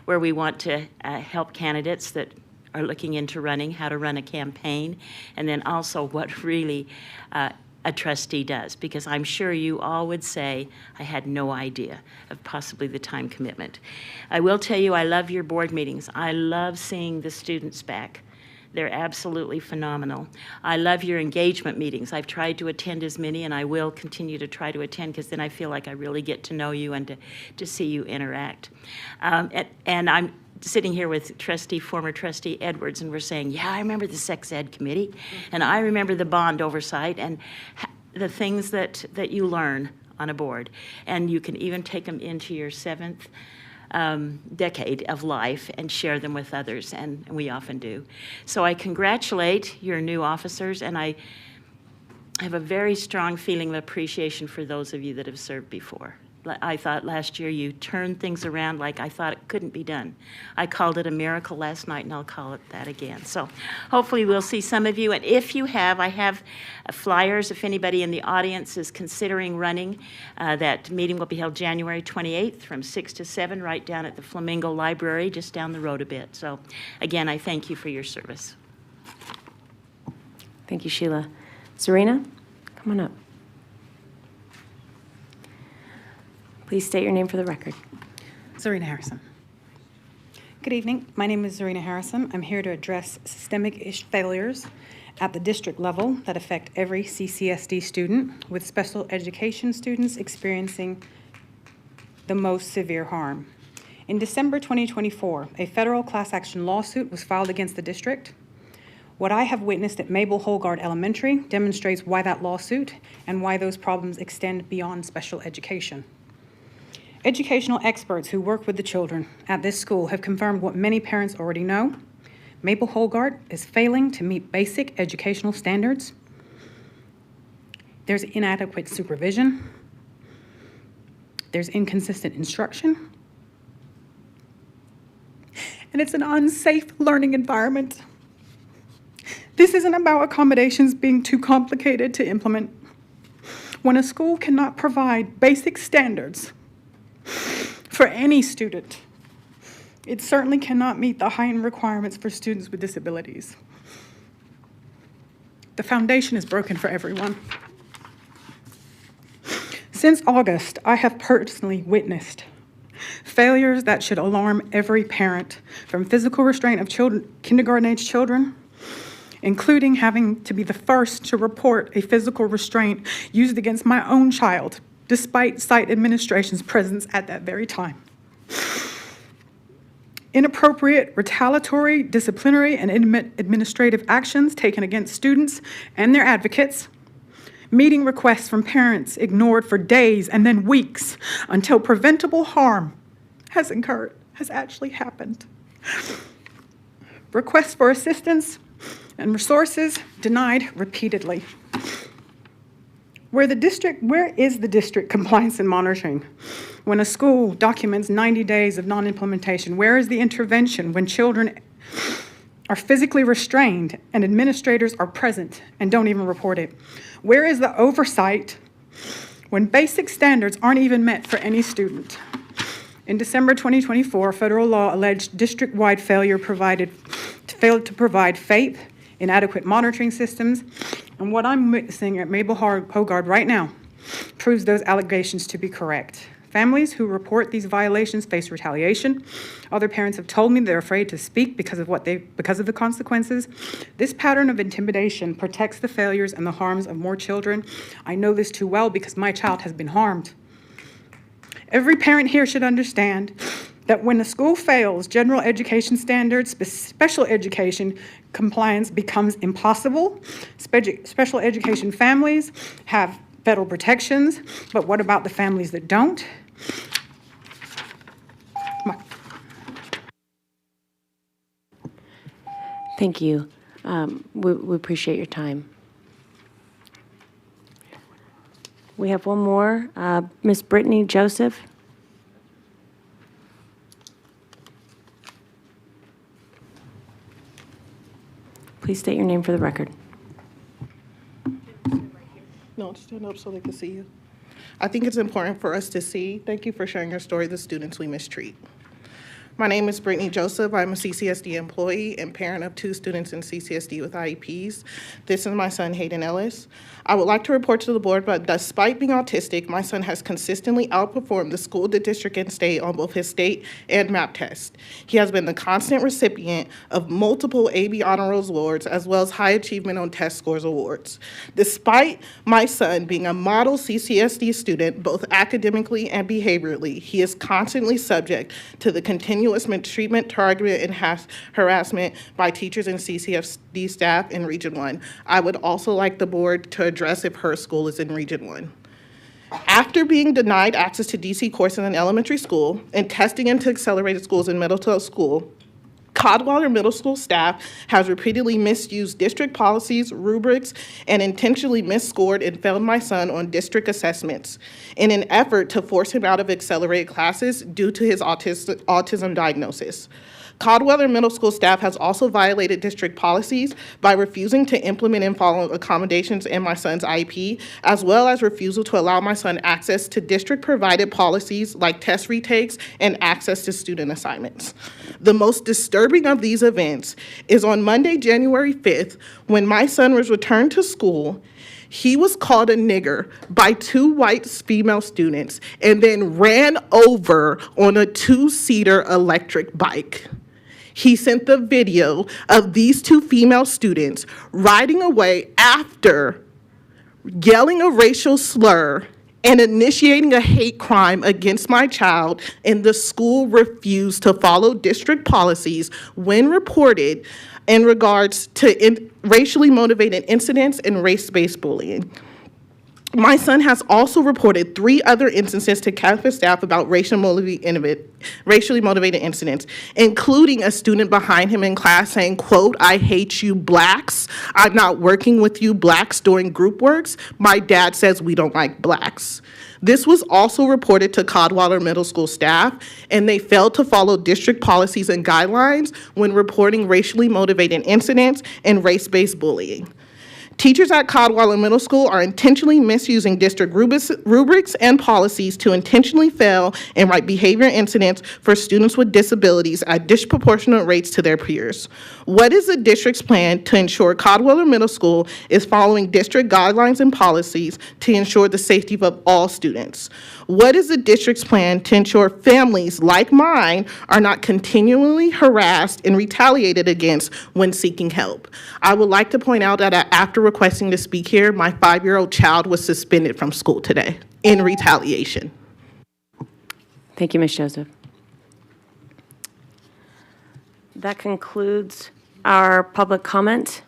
where we want to help candidates that are looking into running, how to run a campaign, and then also what really a trustee does, because I'm sure you all would say, I had no idea of possibly the time commitment. I will tell you, I love your board meetings. I love seeing the students back. They're absolutely phenomenal. I love your engagement meetings. I've tried to attend as many, and I will continue to try to attend, because then I feel like I really get to know you and to see you interact. And I'm sitting here with former trustee Edwards, and we're saying, yeah, I remember the sex ed committee, and I remember the bond oversight, and the things that you learn on a board. And you can even take them into your 7th decade of life and share them with others, and we often do. So I congratulate your new officers, and I have a very strong feeling of appreciation for those of you that have served before. I thought last year you turned things around like I thought it couldn't be done. I called it a miracle last night, and I'll call it that again. So hopefully we'll see some of you. And if you have, I have flyers. If anybody in the audience is considering running, that meeting will be held January 28th from 6 to 7 right down at the Flamingo Library, just down the road a bit. So again, I thank you for your service. Thank you, Sheila. Zarina, come on up. Please state your name for the record. Zarina Harrison. Good evening. My name is Zarina Harrison. I'm here to address systemic failures at the district level that affect every CCSD student, with special education students experiencing the most severe harm. In December 2024, a federal class action lawsuit was filed against the district. What I have witnessed at Mabel Holgard Elementary demonstrates why that lawsuit and why those problems extend beyond special education. Educational experts who work with the children at this school have confirmed what many parents already know. Mabel Holgard is failing to meet basic educational standards. There's inadequate supervision. There's inconsistent instruction. And it's an unsafe learning environment. This isn't about accommodations being too complicated to implement. When a school cannot provide basic standards for any student, it certainly cannot meet the heightened requirements for students with disabilities. The foundation is broken for everyone. Since August, I have personally witnessed failures that should alarm every parent, from physical restraint of children, kindergarten-age children, including having to be the first to report a physical restraint used against my own child, despite site administration's presence at that very time. Inappropriate, retaliatory, disciplinary, and administrative actions taken against students and their advocates, meeting requests from parents ignored for days and then weeks until preventable harm has actually happened. Requests for assistance and resources denied repeatedly. Where is the district compliance and monitoring? When a school documents 90 days of non-implementation, where is the intervention when children are physically restrained and administrators are present and don't even report it? Where is the oversight when basic standards aren't even met for any student? In December 2024, federal law alleged district-wide failure failed to provide FAPE, inadequate monitoring systems, and what I'm witnessing at Mabel Hogard right now proves those allegations to be correct. Families who report these violations face retaliation. Other parents have told me they're afraid to speak because of the consequences. This pattern of intimidation protects the failures and the harms of more children. I know this too well because my child has been harmed. Every parent here should understand that when a school fails general education standards, special education compliance becomes impossible. Special education families have federal protections, but what about the families that don't? Thank you. We appreciate your time. We have one more, Ms. Brittany Joseph. Please state your name for the record. No, stand up so they can see you. I think it's important for us to see. Thank you for sharing your story, the students we mistreat. My name is Brittany Joseph. I'm a CCSD employee and parent of 2 students in CCSD with IEPs. This is my son, Hayden Ellis. I would like to report to the board, but despite being autistic, my son has consistently outperformed the school, the district, and state on both his state and MAP tests. He has been the constant recipient of multiple AB Honor Roll awards, as well as High Achievement on Test Scores awards. Despite my son being a model CCSD student, both academically and behaviorally, he is constantly subject to the continuous mistreatment, targeted, and harassment by teachers and CCSD staff in Region 1. I would also like the board to address if her school is in Region 1. After being denied access to DC courses in elementary school and testing into accelerated schools in middle school, Codwaller Middle School staff has repeatedly misused district policies, rubrics, and intentionally misscored and failed my son on district assessments in an effort to force him out of accelerated classes due to his autism diagnosis. Codwaller Middle School staff has also violated district policies by refusing to implement and follow accommodations in my son's IEP, as well as refusal to allow my son access to district-provided policies like test retakes and access to student assignments. The most disturbing of these events is on Monday, January 5th, when my son was returned to school. He was called a nigger by 2 white female students and then ran over on a 2-seater electric bike. He sent the video of these 2 female students riding away after yelling a racial slur and initiating a hate crime against my child, and the school refused to follow district policies when reported in regards to racially motivated incidents and race-based bullying. My son has also reported 3 other instances to campus staff about racially motivated incidents, including a student behind him in class saying, quote, "I hate you blacks. I'm not working with you blacks during group works. My dad says we don't like blacks." This was also reported to Codwaller Middle School staff, and they failed to follow district policies and guidelines when reporting racially motivated incidents and race-based bullying. Teachers at Codwaller Middle School are intentionally misusing district rubrics and policies to intentionally fail and write behavior incidents for students with disabilities at disproportionate rates to their peers. What is the district's plan to ensure Codwaller Middle School is following district guidelines and policies to ensure the safety of all students? What is the district's plan to ensure families like mine are not continually harassed and retaliated against when seeking help? I would like to point out that after requesting to speak here, my 5-year-old child was suspended from school today in retaliation. Thank you, Ms. Joseph. That concludes our public comment.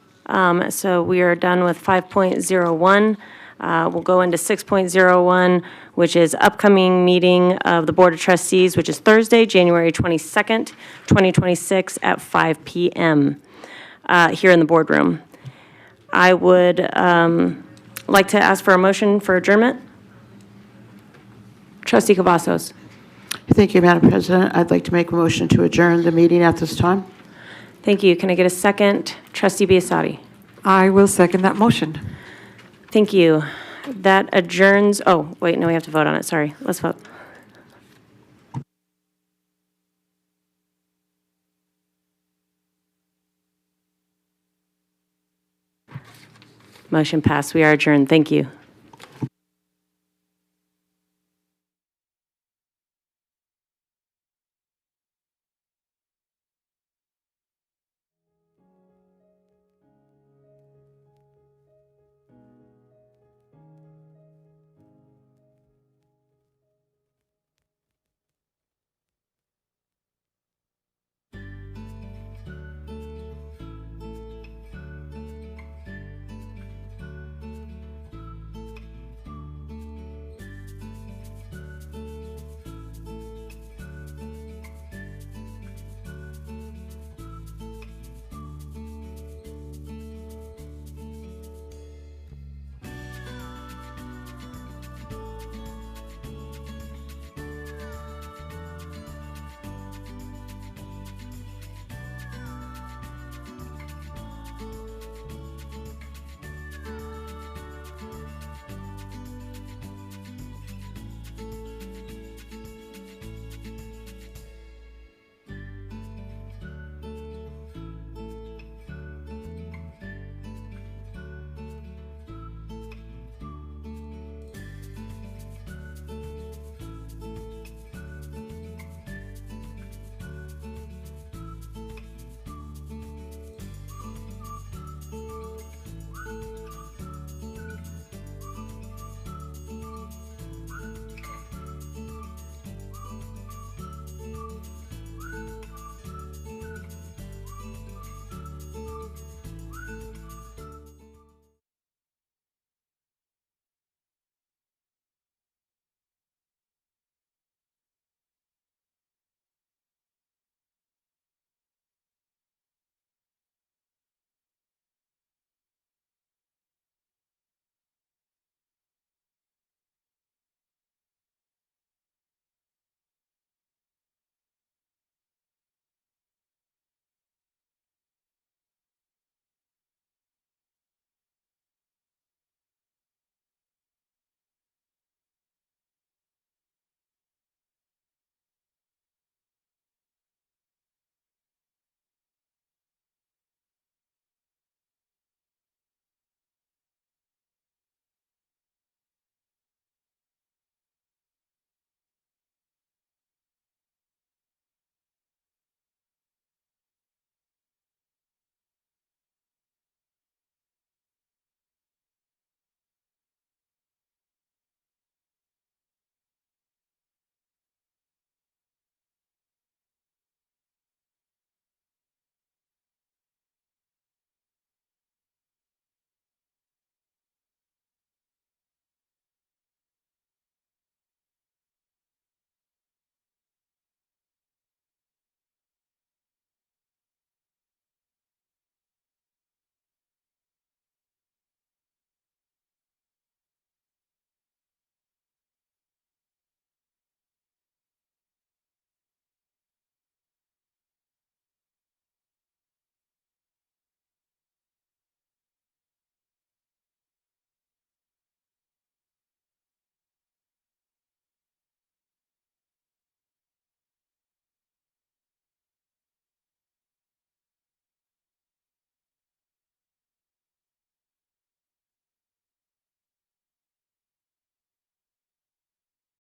So we are done with 5.01. We'll go into 6.01, which is upcoming meeting of the Board of Trustees, which is Thursday, January 22nd, 2026 at 5 p.m. Here in the boardroom. I would like to ask for a motion for adjournment. Trustee Cavazos. Thank you, Madam President. I'd like to make a motion to adjourn the meeting at this time. Thank you. Can I get a second? Trustee Biasotti. I will second that motion. Thank you. That adjourns, oh, wait, no, we have to vote on it. Sorry. Let's vote. Motion passed. We are adjourned. Thank you.